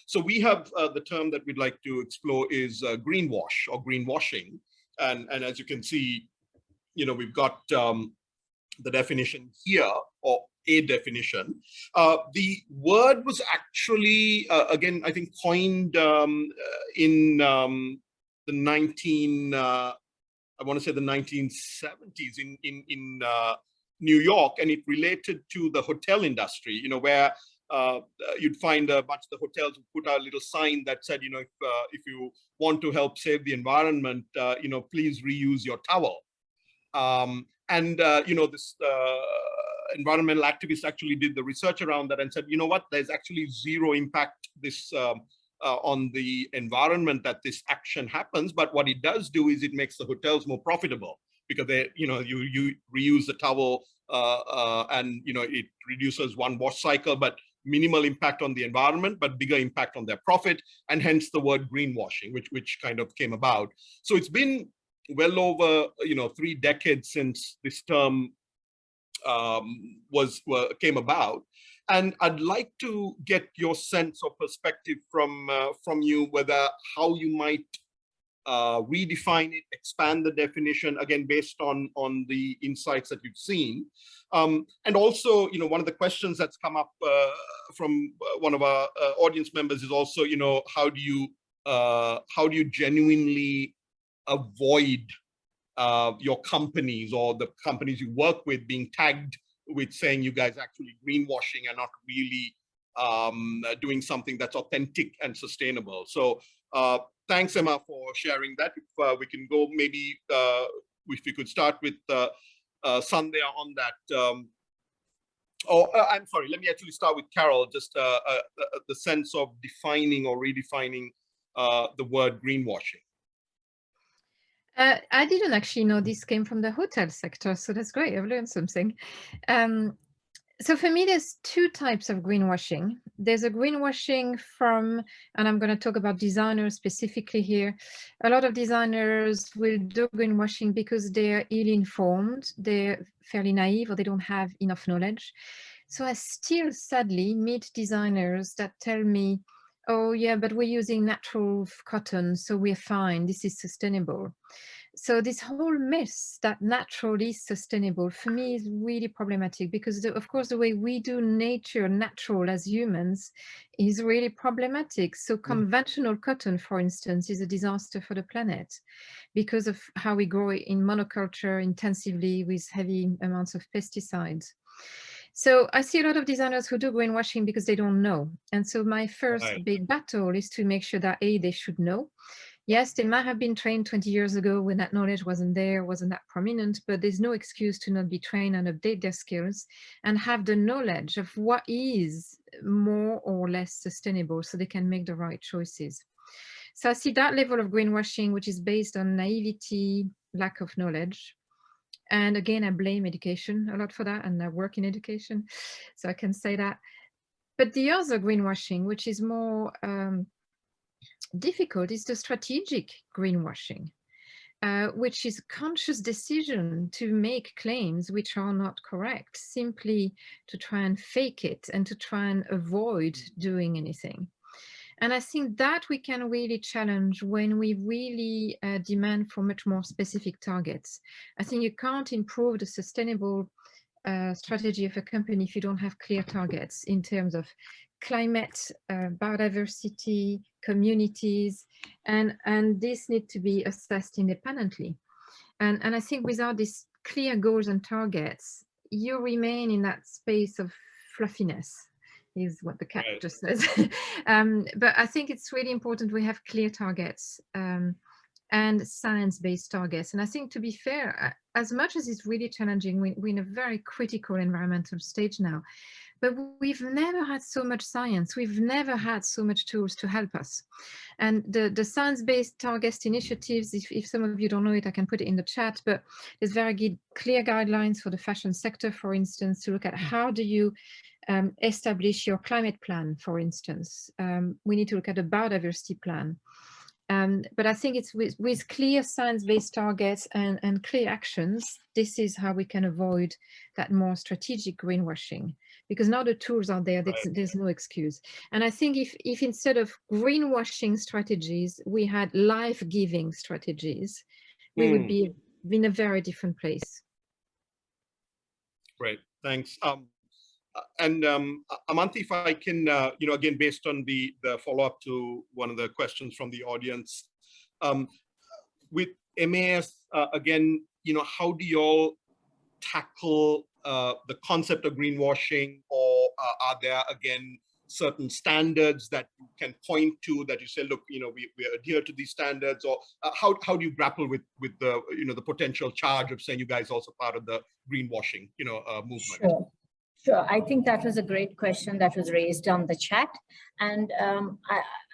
So we have the term that we'd like to explore is greenwash or greenwashing. And as you can see, we've got the definition here, or a definition. The word was actually, again, I think coined in the 1970s in New York, and it related to the hotel industry, where you'd find a bunch of the hotels would put out a little sign that said, if you want to help save the environment, please reuse your towel. This environmental activists actually did the research around that and said, there's actually zero impact this on the environment that this action happens, but what it does do is it makes the hotels more profitable, because they, you reuse the towel and it reduces one wash cycle, but minimal impact on the environment, but bigger impact on their profit, and hence the word greenwashing, which kind of came about. So it's been well over 3 decades since this term came about. And I'd like to get your sense or perspective from you, whether how you might redefine it, expand the definition, again, based on the insights that you've seen. And also, one of the questions that's come up from one of our audience members is also, how do you genuinely avoid your companies or the companies you work with being tagged with saying you guys actually greenwashing and not really doing something that's authentic and sustainable. So thanks, Emma, for sharing that. If we can go, maybe if we could start with Sandya on that. I'm sorry, let me actually start with Carole, just the sense of defining or redefining the word greenwashing. I didn't actually know this came from the hotel sector, so that's great. I've learned something. So for me, there's 2 types of greenwashing. There's a greenwashing from, and I'm going to talk about designers specifically here. A lot of designers will do greenwashing because they're ill-informed, they're fairly naive, or they don't have enough knowledge. So I still sadly meet designers that tell me, oh yeah, but we're using natural cotton, so we're fine, this is sustainable. So this whole myth that natural is sustainable for me is really problematic, because of course the way we do nature, natural as humans, is really problematic. So conventional cotton, for instance, is a disaster for the planet because of how we grow in monoculture intensively with heavy amounts of pesticides. So I see a lot of designers who do greenwashing because they don't know. And so my first big battle is to make sure that they should know. Yes, they might have been trained 20 years ago when that knowledge wasn't there, wasn't that prominent, but there's no excuse to not be trained and update their skills and have the knowledge of what is more or less sustainable so they can make the right choices. So I see that level of greenwashing, which is based on naivety, lack of knowledge. And again, I blame education a lot for that, and I work in education, so I can say that. But the other greenwashing, which is more difficult, is the strategic greenwashing, which is a conscious decision to make claims which are not correct, simply to try and fake it and to try and avoid doing anything. And I think that we can really challenge when we really demand for much more specific targets. I think you can't improve the sustainable strategy of a company if you don't have clear targets in terms of climate, biodiversity, communities, and this need to be assessed independently. And I think without these clear goals and targets, you remain in that space of fluffiness, is what the cat just says. But I think it's really important we have clear targets and science-based targets. And I think, to be fair, as much as it's really challenging, we're in a very critical environmental stage now. But we've never had so much science. We've never had so much tools to help us. And the science-based target initiatives, if some of you don't know it, I can put it in the chat, but there's very clear guidelines for the fashion sector, for instance, to look at how do you establish your climate plan, for instance. We need to look at a biodiversity plan. But I think it's with clear science-based targets and clear actions, this is how we can avoid that more strategic greenwashing, because now the tools are there, there's no excuse. And I think if instead of greenwashing strategies, we had life-giving strategies, we would be in a very different place. Great, thanks. And Amanthi, if I can, again, based on the follow-up to one of the questions from the audience, with MAS, again, how do you all tackle the concept of greenwashing, or are there, again, certain standards that you can point to that you say, look, we adhere to these standards, or how do you grapple with the the potential charge of saying you guys also part of the greenwashing movement? Sure. Sure. I think that was a great question that was raised on the chat. And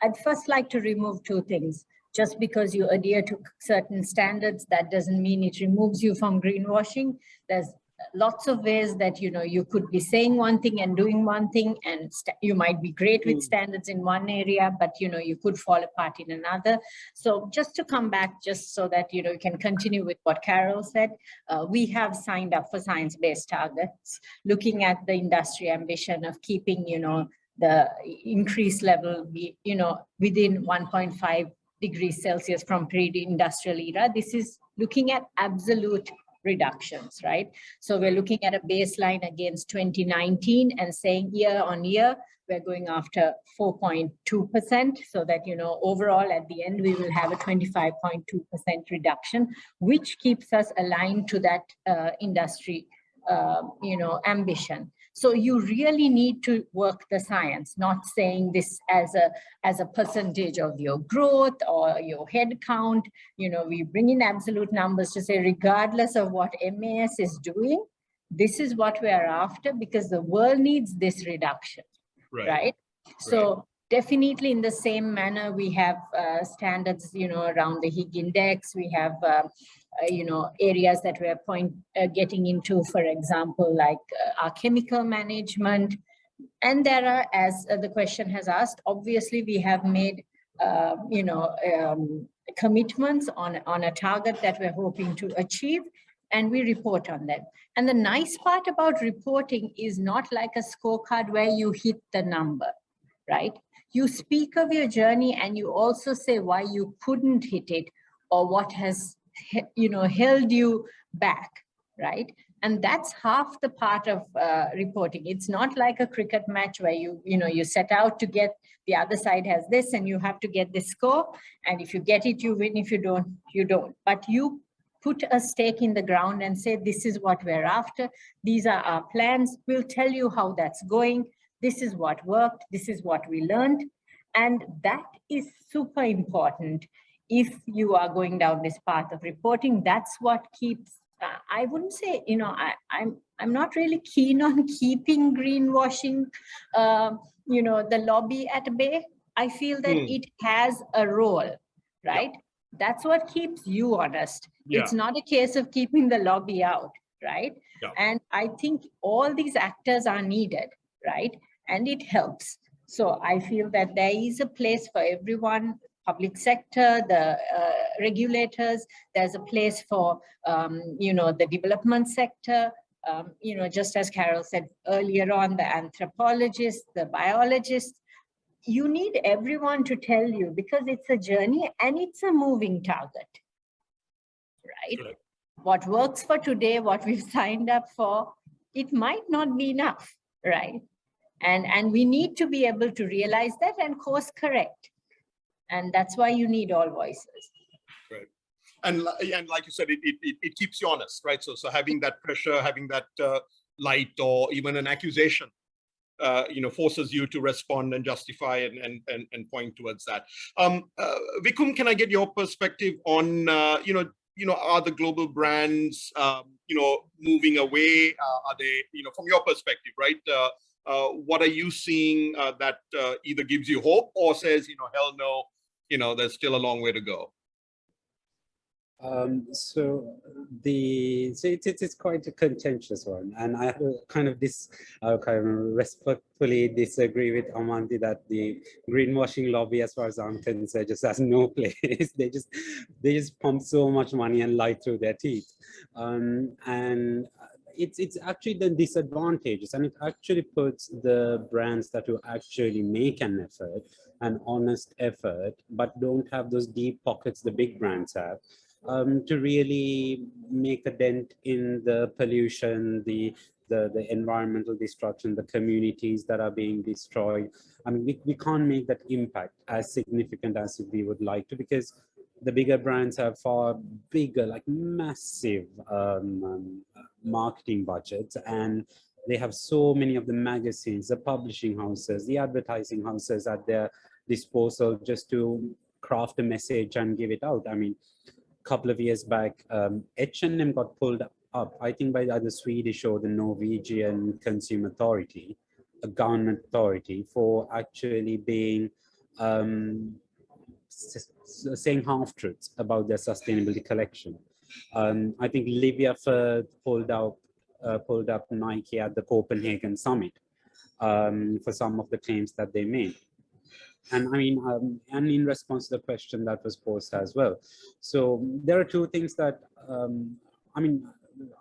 I'd first like to remove two things. Just because you adhere to certain standards, that doesn't mean it removes you from greenwashing. There's lots of ways that, you know, you could be saying one thing and doing one thing, and you might be great with standards in one area, but, you know, you could fall apart in another. So just to come back, just so that, you know, you can continue with what Carole said, we have signed up for science-based targets, looking at the industry ambition of keeping, you know, the increased level, you know, within 1.5 degrees Celsius from pre-industrial era. This is looking at absolute reductions, right? So we're looking at a baseline against 2019 and saying year on year, we're going after 4.2%, so that, you know, overall at the end, we will have a 25.2% reduction, which keeps us aligned to that industry, you know, ambition. So you really need to work the science, not saying this as a percentage of your growth or your head count. You know, we bring in absolute numbers to say, regardless of what MAS is doing, this is what we are after, because the world needs this reduction, right? So definitely in the same manner, we have standards, you know, around the Higg index. We have, you know, areas that we're getting into, for example, like our chemical management. And there are, as the question has asked, obviously we have made, you know, commitments on a target that we're hoping to achieve, and we report on them. And the nice part about reporting is not like a scorecard where you hit the number, right? You speak of your journey and you also say why you couldn't hit it or what has, you know, held you back, right? And that's half the part of reporting. It's not like a cricket match where you know, you set out to get, the other side has this and you have to get this score. And if you get it, you win. If you don't, you don't. But you put a stake in the ground and say, this is what we're after. These are our plans. We'll tell you how that's going. This is what worked. This is what we learned. And that is super important. If you are going down this path of reporting, that's what keeps, I wouldn't say, you know, I'm not really keen on keeping greenwashing, you know, the lobby at bay. I feel that it has a role, right? Yeah. That's what keeps you honest. Yeah. It's not a case of keeping the lobby out, right? Yeah. And I think all these actors are needed, right? And it helps. So I feel that there is a place for everyone, public sector, the regulators, there's a place for, you know, the development sector, you know, just as Carole said earlier on, the anthropologists, the biologists. You need everyone to tell you, because it's a journey and it's a moving target, right? Right. What works for today, what we've signed up for, it might not be enough, right? And we need to be able to realize that and course correct. And that's why you need all voices. Right. And like you said, it keeps you honest, right? So having that pressure, having that light or even an accusation, you know, forces you to respond and justify and point towards that. Vikum, can I get your perspective on, you know, are the global brands, you know, moving away? Are they, you know, from your perspective, right? What are you seeing that either gives you hope or says, you know, hell no, you know, there's still a long way to go? So it's quite a contentious one, and I have to kind of respectfully disagree with Amanthi that the greenwashing lobby, as far as I'm concerned, just has no place. they just pump so much money and lie through their teeth, and it's actually the disadvantages, and it actually puts the brands that will actually make an effort, an honest effort, but don't have those deep pockets the big brands have, to really make a dent in the pollution, the environmental destruction, the communities that are being destroyed. I mean, we can't make that impact as significant as we would like to, because the bigger brands have far bigger, like massive marketing budgets, and they have so many of the magazines, the publishing houses, the advertising houses at their disposal just to craft a message and give it out. I mean, couple of years back, H&M got pulled up, I think by the Swedish or the Norwegian Consumer Authority, a government authority, for actually being saying half-truths about their sustainability collection. I think Livia Firth pulled up Nike at the Copenhagen summit for some of the claims that they made. And I mean, and in response to the question that was posed as well. So there are two things that, I mean,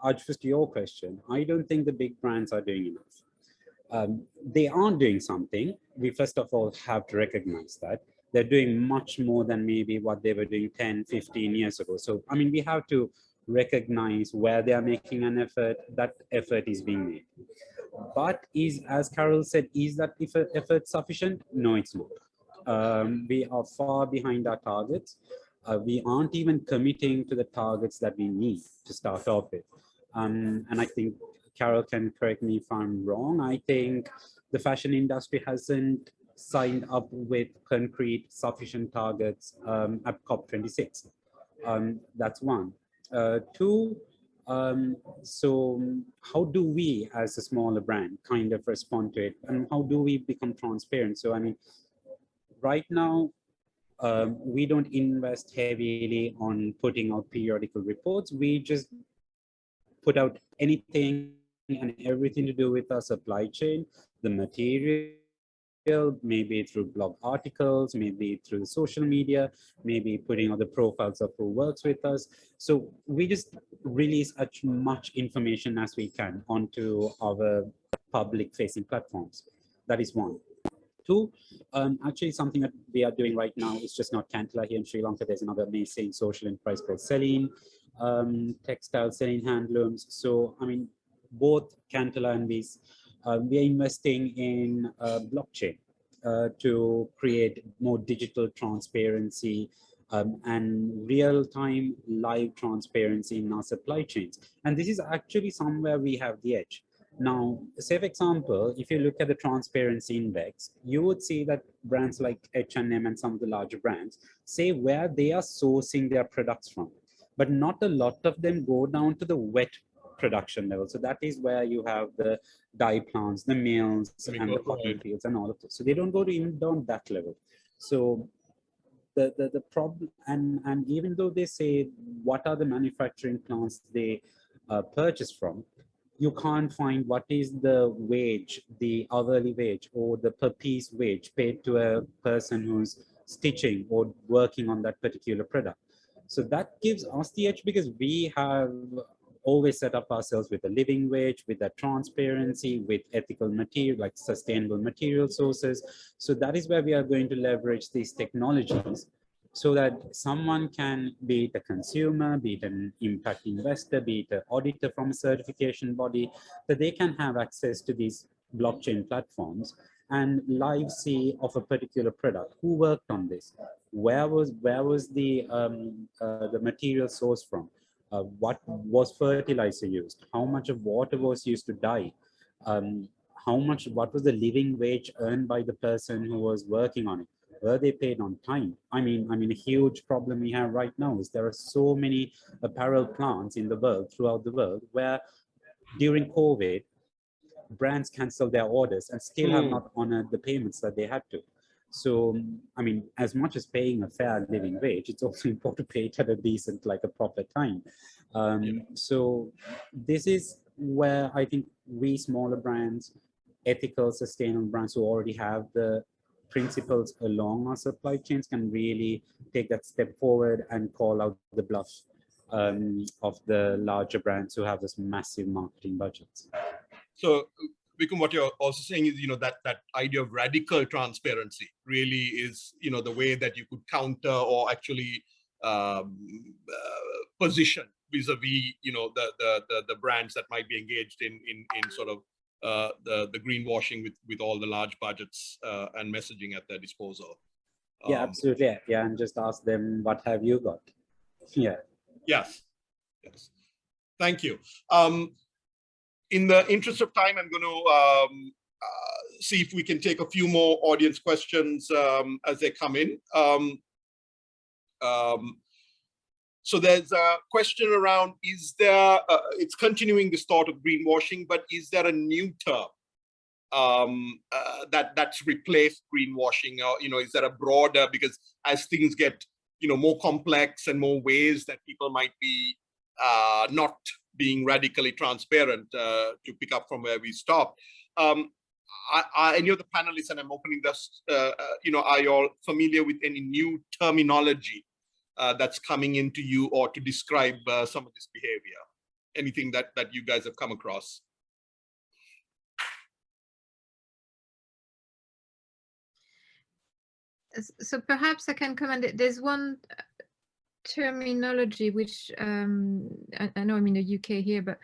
Arj, first to your question, I don't think the big brands are doing enough. They are doing something. We first of all have to recognize that. They're doing much more than maybe what they were doing 10, 15 years ago. So, I mean, we have to recognize where they are making an effort, that effort is being made. But as Carole said, is that effort sufficient? No, it's not. We are far behind our targets. We aren't even committing to the targets that we need to start off with. And I think Carole can correct me if I'm wrong. I think the fashion industry hasn't signed up with concrete sufficient targets at COP26. That's one. Two, so how do we as a smaller brand kind of respond to it, and how do we become transparent? So I mean, right now, we don't invest heavily on putting out periodical reports. We just put out anything and everything to do with our supply chain, the material, maybe through blog articles, maybe through social media, maybe putting out the profiles of who works with us. So we just release as much information as we can onto our public facing platforms. That is one. Two, actually something that we are doing right now is just not Kantala here in Sri Lanka. There's another amazing social enterprise called Celine, textile, Celine handlooms. So, I mean, both Kantala and we are investing in blockchain to create more digital transparency and real-time live transparency in our supply chains. And this is actually somewhere we have the edge. Now, say for example, if you look at the transparency index, you would see that brands like H&M and some of the larger brands say where they are sourcing their products from, but not a lot of them go down to the wet production level. So that is where you have the dye plants, the mills, and the cotton fields and all of this. So they don't go to even down that level. So the problem, and even though they say what are the manufacturing plants they purchase from, you can't find what is the wage, the hourly wage or the per piece wage paid to a person who's stitching or working on that particular product. So that gives us the edge because we have always set up ourselves with a living wage, with that transparency, with ethical material, like sustainable material sources. So that is where we are going to leverage these technologies so that someone can, be it a consumer, be it an impact investor, be it an auditor from a certification body, that they can have access to these blockchain platforms and live see of a particular product. Who worked on this? Where was the material sourced from? What was fertilizer used? How much of water was used to dye? What was the living wage earned by the person who was working on it? Were they paid on time? I mean, a huge problem we have right now is there are so many apparel plants in the world, throughout the world, where during COVID, brands cancel their orders and still have not honored the payments that they had to. So, I mean, as much as paying a fair living wage, it's also important to pay it at a decent, like a proper time. So this is where I think we smaller brands, ethical, sustainable brands who already have the principles along our supply chains can really take that step forward and call out the bluff of the larger brands who have this massive marketing budgets. So, Vikum, what you're also saying is, that idea of radical transparency really is, the way that you could counter or actually position vis-a-vis, the brands that might be engaged in sort of the greenwashing with all the large budgets and messaging at their disposal. Yeah, absolutely. Yeah, and just ask them, what have you got? Yeah. Yes. Thank you. In the interest of time, I'm going to see if we can take a few more audience questions as they come in. So there's a question around, is there, it's continuing this thought of greenwashing, but is there a new term that's replaced greenwashing? Or, is there a broader, because as things get, more complex and more ways that people might be not being radically transparent, to pick up from where we stopped. Any of the panelists, and I'm opening this, are you all familiar with any new terminology that's coming into you or to describe some of this behavior? Anything that you guys have come across? So perhaps I can comment. There's one terminology which I know I'm in the UK here, but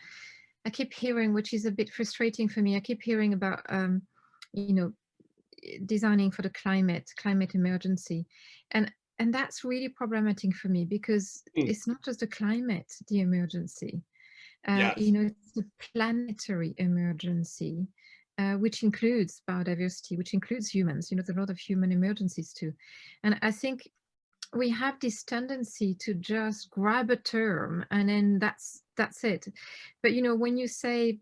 I keep hearing, which is a bit frustrating for me. I keep hearing about designing for the climate emergency, and that's really problematic for me, because it's not just the climate, the emergency. Yes. It's the planetary emergency, which includes biodiversity, which includes humans. There's a lot of human emergencies too. And I think we have this tendency to just grab a term and then that's it. But, when you say,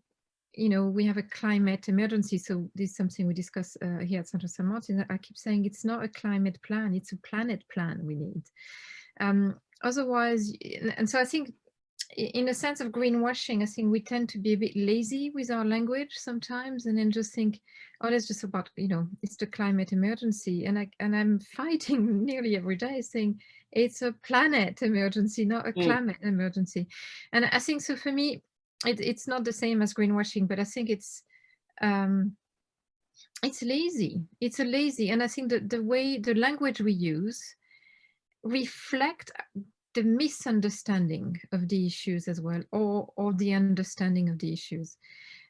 we have a climate emergency, so this is something we discuss here at Centre St. Martin, I keep saying it's not a climate plan, it's a planet plan we need. Otherwise, and so I think, in a sense of greenwashing, I think we tend to be a bit lazy with our language sometimes, and then just think, oh, it's just about, it's the climate emergency. And I'm fighting nearly every day saying it's a planet emergency, not a climate emergency. And I think, so for me, it's not the same as greenwashing, but I think it's lazy. It's a lazy, and I think that the way the language we use reflect the misunderstanding of the issues as well, or the understanding of the issues.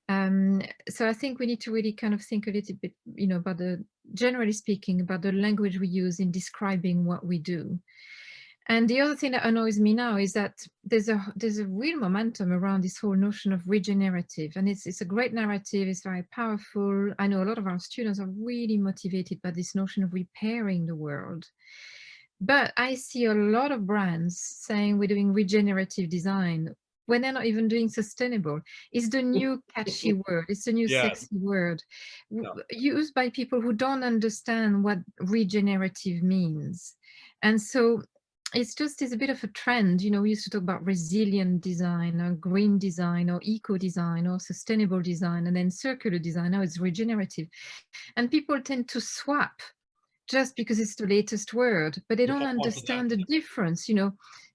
So I think we need to really kind of think a little bit, about generally speaking, about the language we use in describing what we do. And the other thing that annoys me now is that there's a real momentum around this whole notion of regenerative, and it's a great narrative. It's very powerful. I know a lot of our students are really motivated by this notion of repairing the world. But I see a lot of brands saying we're doing regenerative design when they're not even doing sustainable. It's the new catchy word. It's the new sexy word used by people who don't understand what regenerative means. And so it's a bit of a trend. We used to talk about resilient design or green design or eco design or sustainable design, and then circular design. Now it's regenerative. And people tend to swap just because it's the latest word, but they don't understand the difference.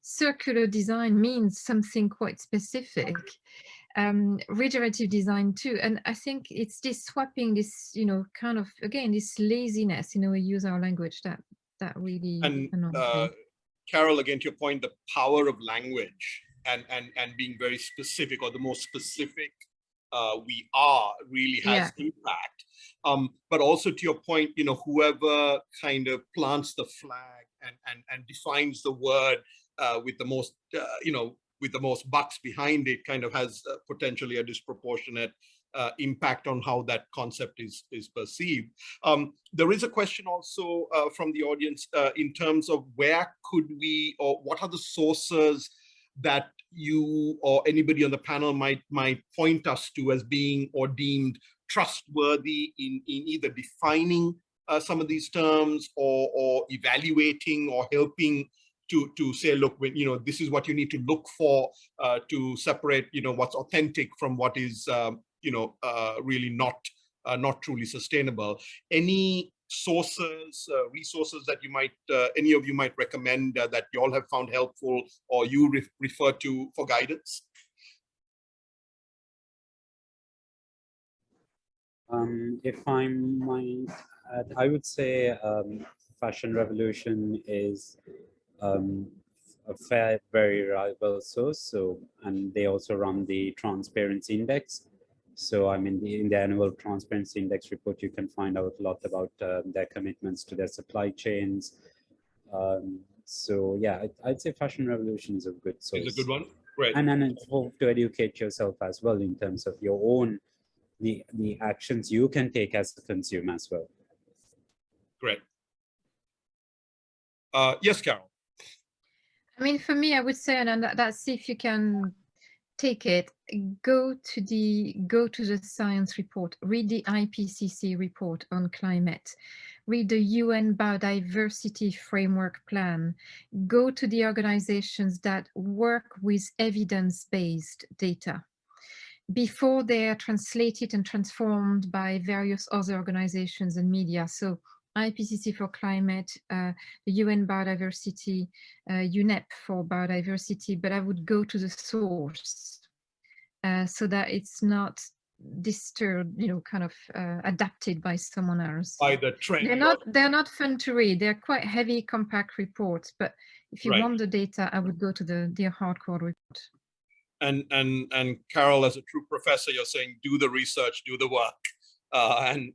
Circular design means something quite specific. Regenerative design too. And I think it's this swapping, this, kind of, again, this laziness, we use our language that really annoys me. Carole, again, to your point, the power of language and being very specific, or the more specific we are, really has impact. But also to your point, whoever kind of plants the flag and defines the word with the most, with the most bucks behind it, kind of has potentially a disproportionate impact on how that concept is perceived. There is a question also from the audience in terms of where could we, or what are the sources that you or anybody on the panel might point us to as being or deemed trustworthy in either defining some of these terms or evaluating or helping to say, look, when this is what you need to look for to separate what's authentic from what is really not truly sustainable. Any sources, resources that you might, any of you might recommend that you all have found helpful or you refer to for guidance? If I might add, I would say Fashion Revolution is a very reliable source. So, and they also run the Transparency Index. So, I mean, in the annual Transparency Index report, you can find out a lot about their commitments to their supply chains. So, yeah, I'd say Fashion Revolution is a good source. It's a good one. Great. And then it's to educate yourself as well in terms of your own the actions you can take as a consumer as well. Great. Yes, Carole. I mean, for me, I would say, and that's if you can take it, go to the science report, read the IPCC report on climate, read the UN Biodiversity Framework Plan, go to the organizations that work with evidence-based data before they are translated and transformed by various other organizations and media. So IPCC for climate, the UN biodiversity, UNEP for biodiversity, but I would go to the source so that it's not disturbed, kind of adapted by someone else. By the trend. They're not fun to read. They're quite heavy, compact reports, but if you want the data, I would go to the hardcore report. And Carole, as a true professor, you're saying do the research, do the work, and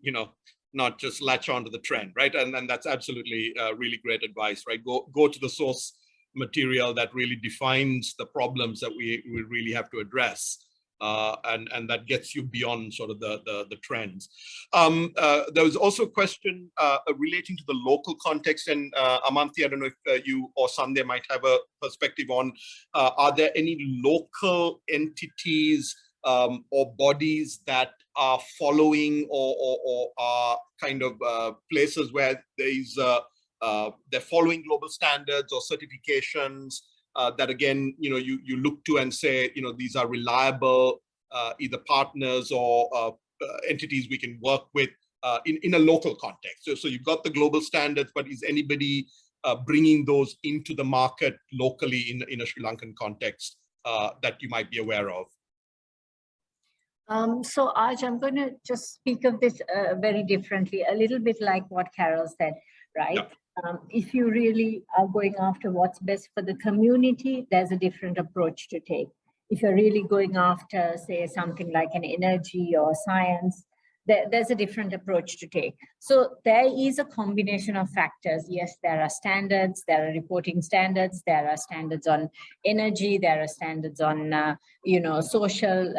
not just latch onto the trend, right? And that's absolutely really great advice, right? Go to the source material that really defines the problems that we really have to address, and that gets you beyond sort of the trends. There was also a question relating to the local context, and Amanthi, I don't know if you or Sandya might have a perspective on, are there any local entities or bodies that are following or are kind of places where they're following global standards or certifications that again, you look to and say, these are reliable either partners or entities we can work with in a local context. So you've got the global standards, but is anybody bringing those into the market locally in a Sri Lankan context that you might be aware of? So Arj, I'm going to just speak of this very differently, a little bit like what Carole said, right? Yeah. If you really are going after what's best for the community, there's a different approach to take. If you're really going after, say, something like an energy or science, there's a different approach to take. So there is a combination of factors. Yes, there are standards, there are reporting standards, there are standards on energy, there are standards on, social,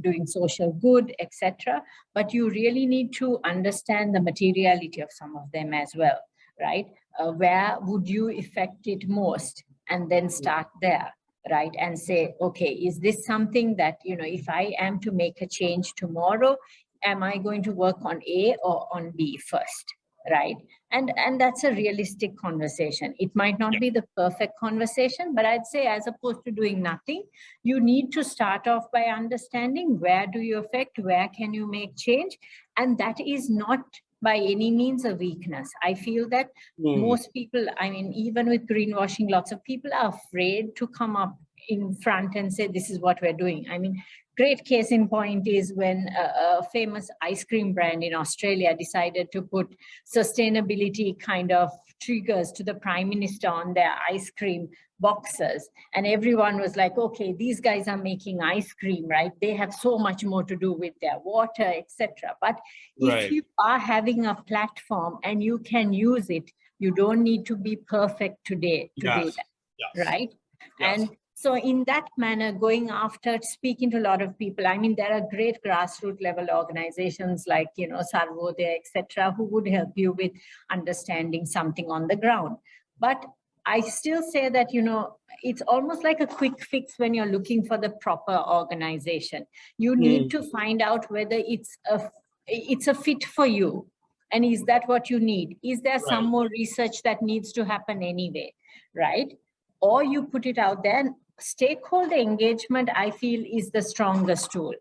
doing social good, etc. But you really need to understand the materiality of some of them as well, right? Where would you affect it most? And then start there, right? And say, okay, is this something that, if I am to make a change tomorrow, am I going to work on A or on B first, right? And that's a realistic conversation. It might not be the perfect conversation, but I'd say as opposed to doing nothing, you need to start off by understanding where do you affect, where can you make change? And that is not by any means a weakness. I feel that most people, I mean, even with greenwashing, lots of people are afraid to come up in front and say, this is what we're doing. I mean, great case in point is when a famous ice cream brand in Australia decided to put sustainability kind of triggers to the Prime Minister on their ice cream boxes. And everyone was like, okay, these guys are making ice cream, right? They have so much more to do with their water, etc. But if you are having a platform and you can use it, you don't need to be perfect today to do that, right? And so in that manner, going after, speaking to a lot of people, I mean, there are great grassroots level organizations like, Sarvodaya, etc., who would help you with understanding something on the ground. But I still say that, it's almost like a quick fix when you're looking for the proper organization. You need to find out whether it's a fit for you. And is that what you need? Is there some more research that needs to happen anyway, right? Or you put it out there. Stakeholder engagement, I feel, is the strongest tool,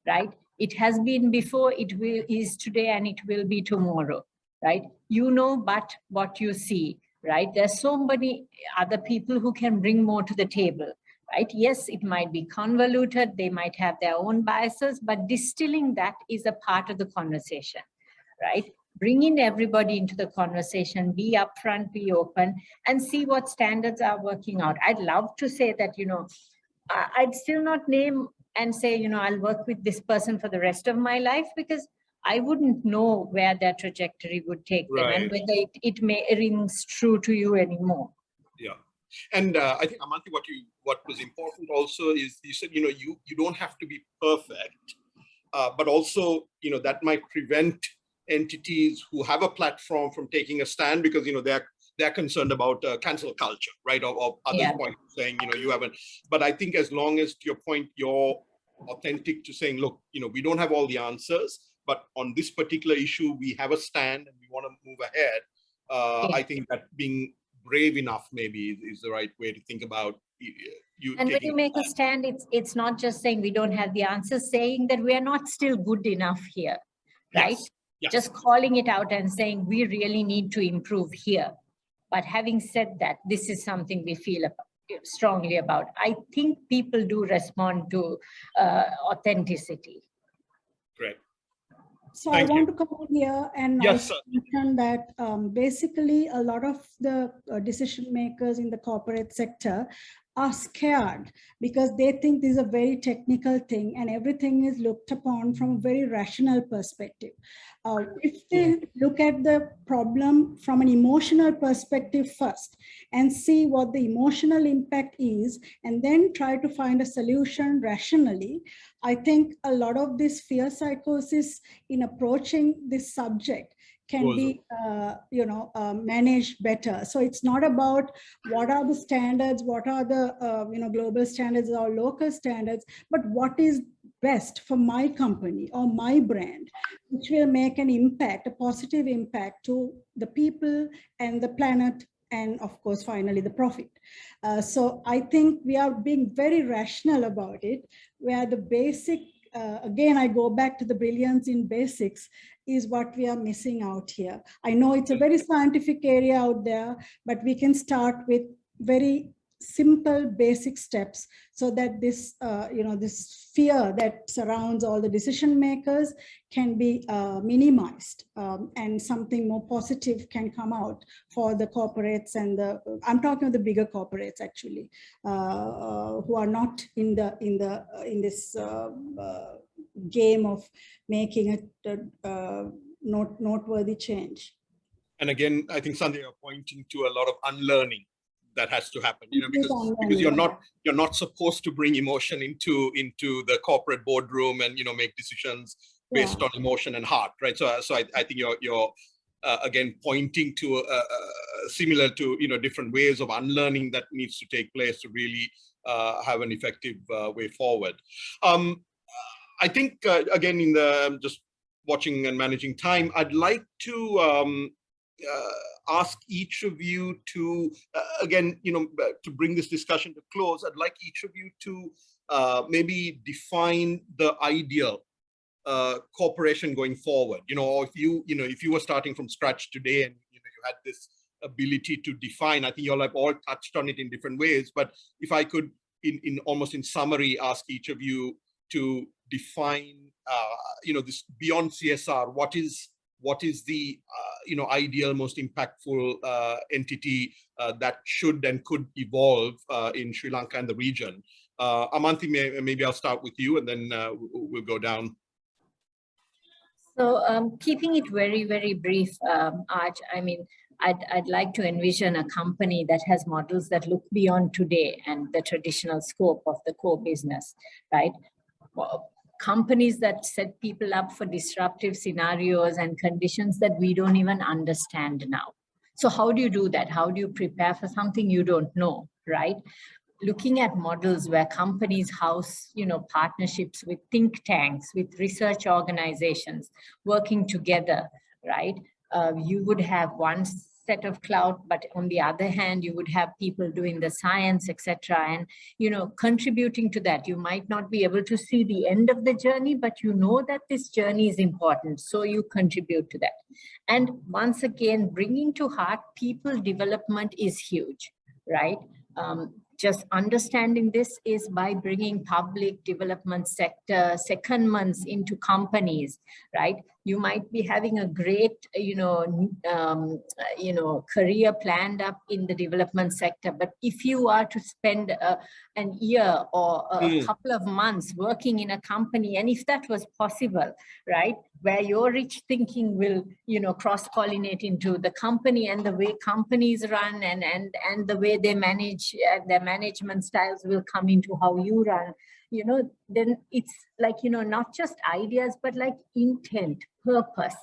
right? It has been before, is today, and it will be tomorrow, right? But what you see, right? There's so many other people who can bring more to the table, right? Yes, it might be convoluted, they might have their own biases, but distilling that is a part of the conversation, right? Bring in everybody into the conversation, be upfront, be open, and see what standards are working out. I'd love to say that, I'd still not name and say, I'll work with this person for the rest of my life, because I wouldn't know where their trajectory would take them and whether it may rings true to you anymore. Yeah. And I think, Amanthi, what was important also is you said, you don't have to be perfect, but also, that might prevent entities who have a platform from taking a stand, because they're concerned about cancel culture, right? Or others point saying, you haven't. But I think as long as, to your point, you're authentic to saying, look, we don't have all the answers, but on this particular issue, we have a stand and we want to move ahead. I think that being brave enough maybe is the right way to think about you. And when you make a stand, it's not just saying we don't have the answers, saying that we are not still good enough here, right? Yes. Yes. Just calling it out and saying we really need to improve here. But having said that, this is something we feel strongly about. I think people do respond to authenticity. Great. So I want to come in here and yes, also mention that basically a lot of the decision makers in the corporate sector are scared because they think this is a very technical thing and everything is looked upon from a very rational perspective. If they look at the problem from an emotional perspective first and see what the emotional impact is and then try to find a solution rationally, I think a lot of this fear psychosis in approaching this subject can be managed better. So it's not about what are the standards, what are the global standards or local standards, but what is best for my company or my brand, which will make an impact, a positive impact to the people and the planet, and of course, finally, the profit. So I think we are being very rational about it, where the basic, again, I go back to the brilliance in basics, is what we are missing out here. I know it's a very scientific area out there, but we can start with very simple basic steps so that this, this fear that surrounds all the decision makers can be minimized and something more positive can come out for the corporates and I'm talking of the bigger corporates actually, who are not in this game of making a noteworthy change. And again, I think Sandya, you're pointing to a lot of unlearning that has to happen, because you're not supposed to bring emotion into the corporate boardroom and make decisions based on emotion and heart, right? So I think you're again pointing to similar to different ways of unlearning that needs to take place to really have an effective way forward. I think again, in the just watching and managing time, I'd like to ask each of you to, again, to bring this discussion to close, I'd like each of you to maybe define the ideal corporation going forward. Or if you were starting from scratch today and you had this ability to define, I think you all have all touched on it in different ways. But if I could, in almost in summary, ask each of you to define, this beyond CSR, what is the ideal, most impactful entity that should and could evolve in Sri Lanka and the region? Amanthi, maybe I'll start with you, and then we'll go down. So keeping it very, very brief, Arj, I mean, I'd like to envision a company that has models that look beyond today and the traditional scope of the core business, right? Well, companies that set people up for disruptive scenarios and conditions that we don't even understand now. So how do you do that? How do you prepare for something you don't know, right? Looking at models where companies house, partnerships with think tanks, with research organizations working together, right? You would have one set of clout, but on the other hand, you would have people doing the science, etc. And, contributing to that. You might not be able to see the end of the journey, but you know that this journey is important. So you contribute to that. And once again, bringing to heart people development is huge, right? Just understanding this is by bringing public development sector secondments into companies, right? You might be having a great, career planned up in the development sector, but if you are to spend an year or a couple of months working in a company, and if that was possible, right, where your rich thinking will, cross-pollinate into the company and the way companies run and the way they manage, their management styles will come into how you run, then it's like, not just ideas, but like intent, purpose.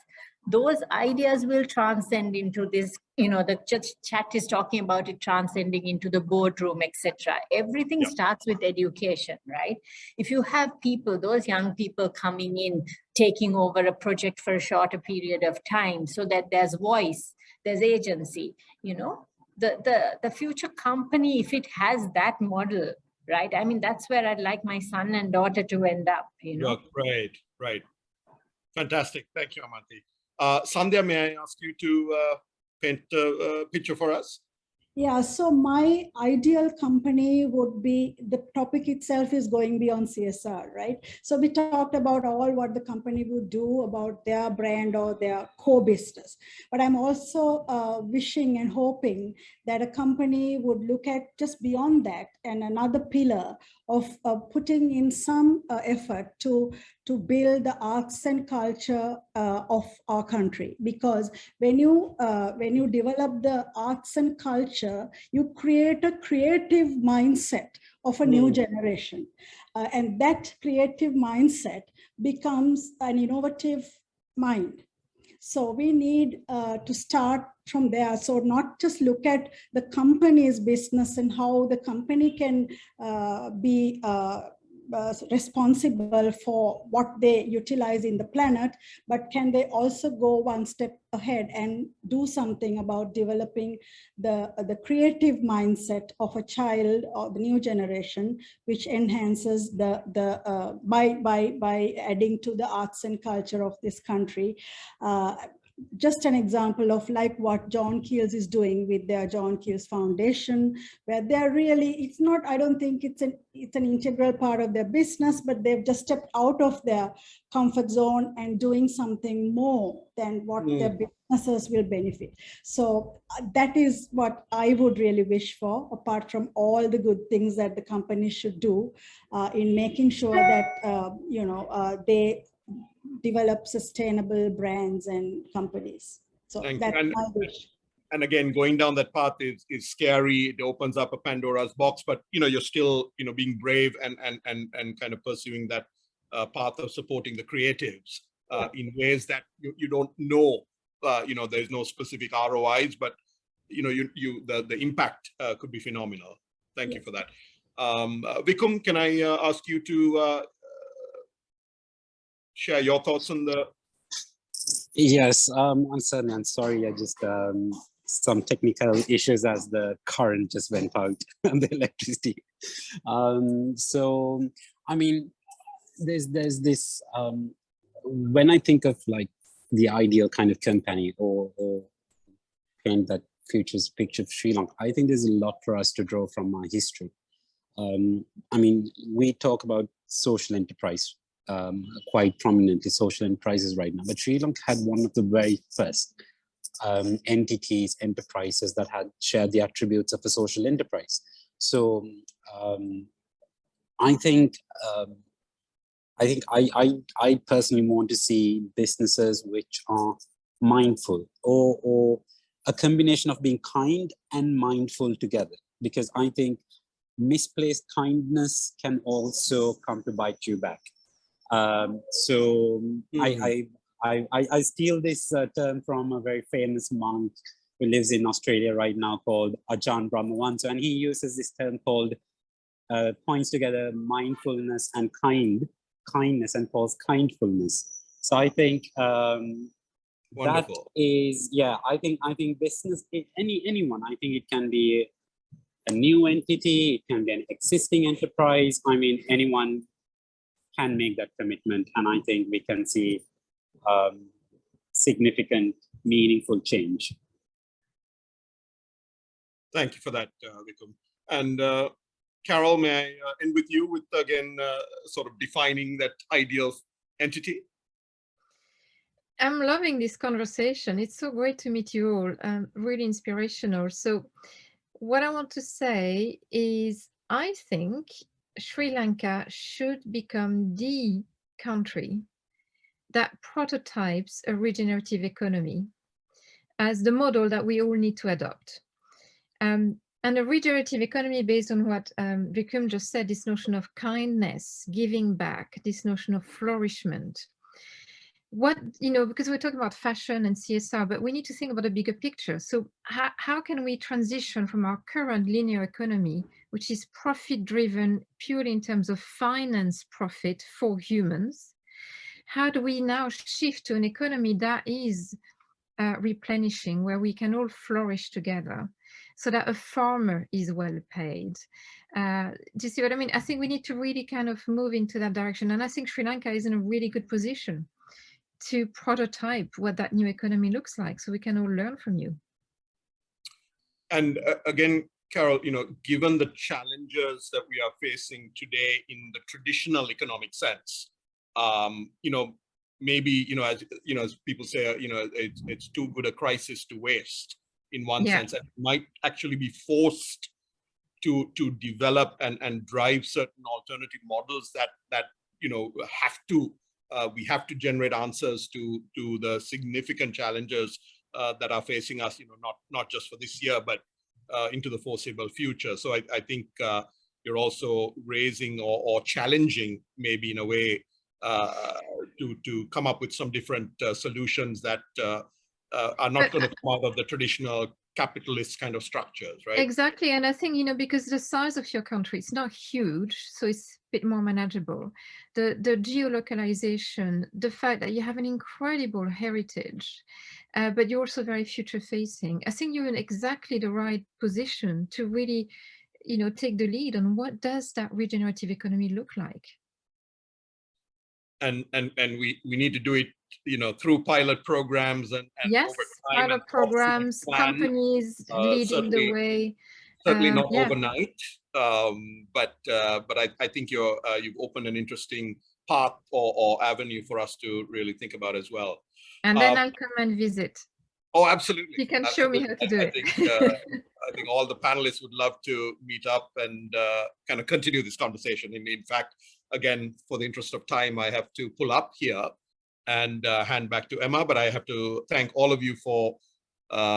Those ideas will transcend into this, you know, the chat is talking about it transcending into the boardroom, etc. Everything starts with education, right? If you have people, those young people coming in, taking over a project for a shorter period of time so that there's voice, there's agency, you know, the future company, if it has that model, right? I mean, that's where I'd like my son and daughter to end up, you know? Right. Fantastic. Thank you, Amanthi. Sandya, may I ask you to paint a picture for us? Yeah, so my ideal company would be, the topic itself is going beyond CSR, right? So we talked about all what the company would do about their brand or their core business. But I'm also wishing and hoping that a company would look at just beyond that and another pillar of putting in some effort to build the arts and culture of our country. Because when you develop the arts and culture, you create a creative mindset of a new generation. And that creative mindset becomes an innovative mind. So we need to start from there. So not just look at the company's business and how the company can be responsible for what they utilize in the planet, but can they also go one step ahead and do something about developing the creative mindset of a child or the new generation, which enhances by adding to the arts and culture of this country. Just an example of like what John Keels is doing with their John Keels Foundation, where they're really, it's not, I don't think it's an integral part of their business, but they've just stepped out of their comfort zone and doing something more than what their businesses will benefit. So that is what I would really wish for, apart from all the good things that the company should do in making sure that, they develop sustainable brands and companies. So that's my wish. And again, going down that path is scary. It opens up a Pandora's box, but you're still being brave and kind of pursuing that path of supporting the creatives in ways that you don't know. There's no specific ROIs, but the impact could be phenomenal. Thank you for that. Vikum, can I ask you to share your thoughts on the... Yes, I'm sorry, I just some technical issues as the current just went out and the electricity. So I mean, there's this when I think of like the ideal kind of company or paint that future's picture of Sri Lanka, I think there's a lot for us to draw from our history. I mean, we talk about social enterprise quite prominently, social enterprises right now, but Sri Lanka had one of the very first entities, enterprises that had shared the attributes of a social enterprise. So I think I personally want to see businesses which are mindful or a combination of being kind and mindful together, because I think misplaced kindness can also come to bite you back. I steal this term from a very famous monk who lives in Australia right now called Ajahn Brahmavansa, and he uses this term called points together mindfulness and kindness and calls kindfulness. So I think that is, yeah, I think business, anyone, I think it can be a new entity, it can be an existing enterprise. I mean, anyone can make that commitment, and I think we can see significant, meaningful change. Thank you for that, Vikum. And Carole, may I end with you with, again, sort of defining that ideal entity? I'm loving this conversation. It's so great to meet you all, really inspirational. So what I want to say is I think Sri Lanka should become the country that prototypes a regenerative economy as the model that we all need to adopt. And a regenerative economy based on what Vikum just said, this notion of kindness, giving back, this notion of flourishment. what, because we're talking about fashion and CSR, but we need to think about a bigger picture. So how can we transition from our current linear economy, which is profit driven purely in terms of finance profit for humans? How do we now shift to an economy that is replenishing, where we can all flourish together, so that a farmer is well paid? Do you see what I mean? I think we need to really kind of move into that direction. And I think Sri Lanka is in a really good position to prototype what that new economy looks like, so we can all learn from you. And again, Carole, given the challenges that we are facing today in the traditional economic sense, maybe, as people say, it's too good a crisis to waste in one sense, and might actually be forced to develop and drive certain alternative models that we have to generate answers to the significant challenges that are facing us, not just for this year, but into the foreseeable future. So I think you're also raising or challenging, maybe in a way, to come up with some different solutions that are not going to come out of the traditional capitalist kind of structures, right? Exactly. And I think, because the size of your country, it's not huge, so it's a bit more manageable. The geolocalization, the fact that you have an incredible heritage, but you're also very future facing. I think you're in exactly the right position to really, take the lead on what does that regenerative economy look like. And we need to do it, through pilot programs and yes, over time, pilot programs, companies leading the way. Certainly not overnight, but I think you've opened an interesting path or avenue for us to really think about as well. And then I'll come and visit. Oh, absolutely. You can show me how to do it. I think all the panelists would love to meet up and kind of continue this conversation. In fact, again, for the interest of time, I have to pull up here and hand back to Emma, but I have to thank all of you for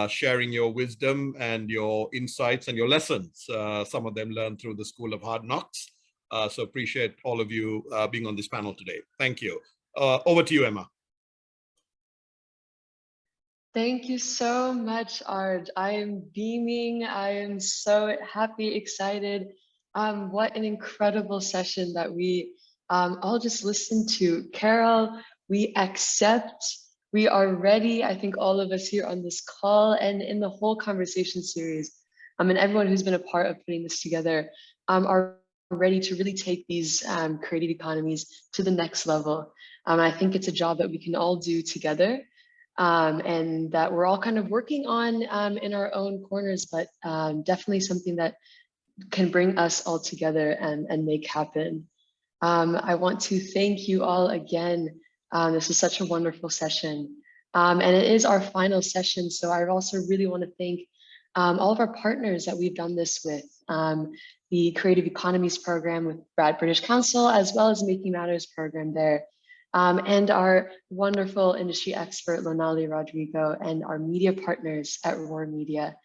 sharing your wisdom and your insights and your lessons. Some of them learned through the School of Hard Knocks. So appreciate all of you being on this panel today. Thank you. Over to you, Emma. Thank you so much, Arj. I am beaming. I am so happy, excited. What an incredible session that we all just listened to. Carole, we accept, we are ready. I think all of us here on this call and in the whole conversation series, and everyone who's been a part of putting this together, are ready to really take these creative economies to the next level. I think it's a job that we can all do together. And that we're all kind of working on in our own corners, but definitely something that can bring us all together and make happen. I want to thank you all again. This is such a wonderful session. And it is our final session, so I also really want to thank all of our partners that we've done this with. The Creative Economies program with British Council, as well as Making Matters program there. And our wonderful industry expert, Lonali Rodrigo, and our media partners at Roar Media.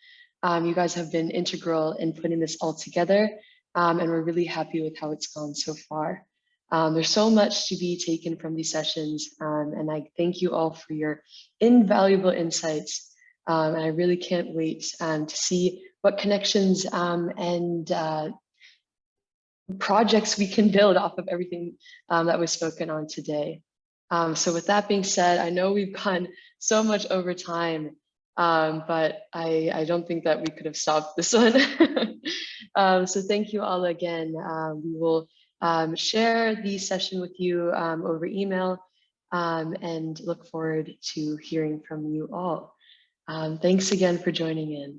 You guys have been integral in putting this all together, and we're really happy with how it's gone so far. There's so much to be taken from these sessions, and I thank you all for your invaluable insights. And I really can't wait to see what connections and projects we can build off of everything that was spoken on today. So with that being said, I know we've gone so much over time, but I don't think that we could have stopped this one. So thank you all again. We will share the session with you over email and look forward to hearing from you all. Thanks again for joining in.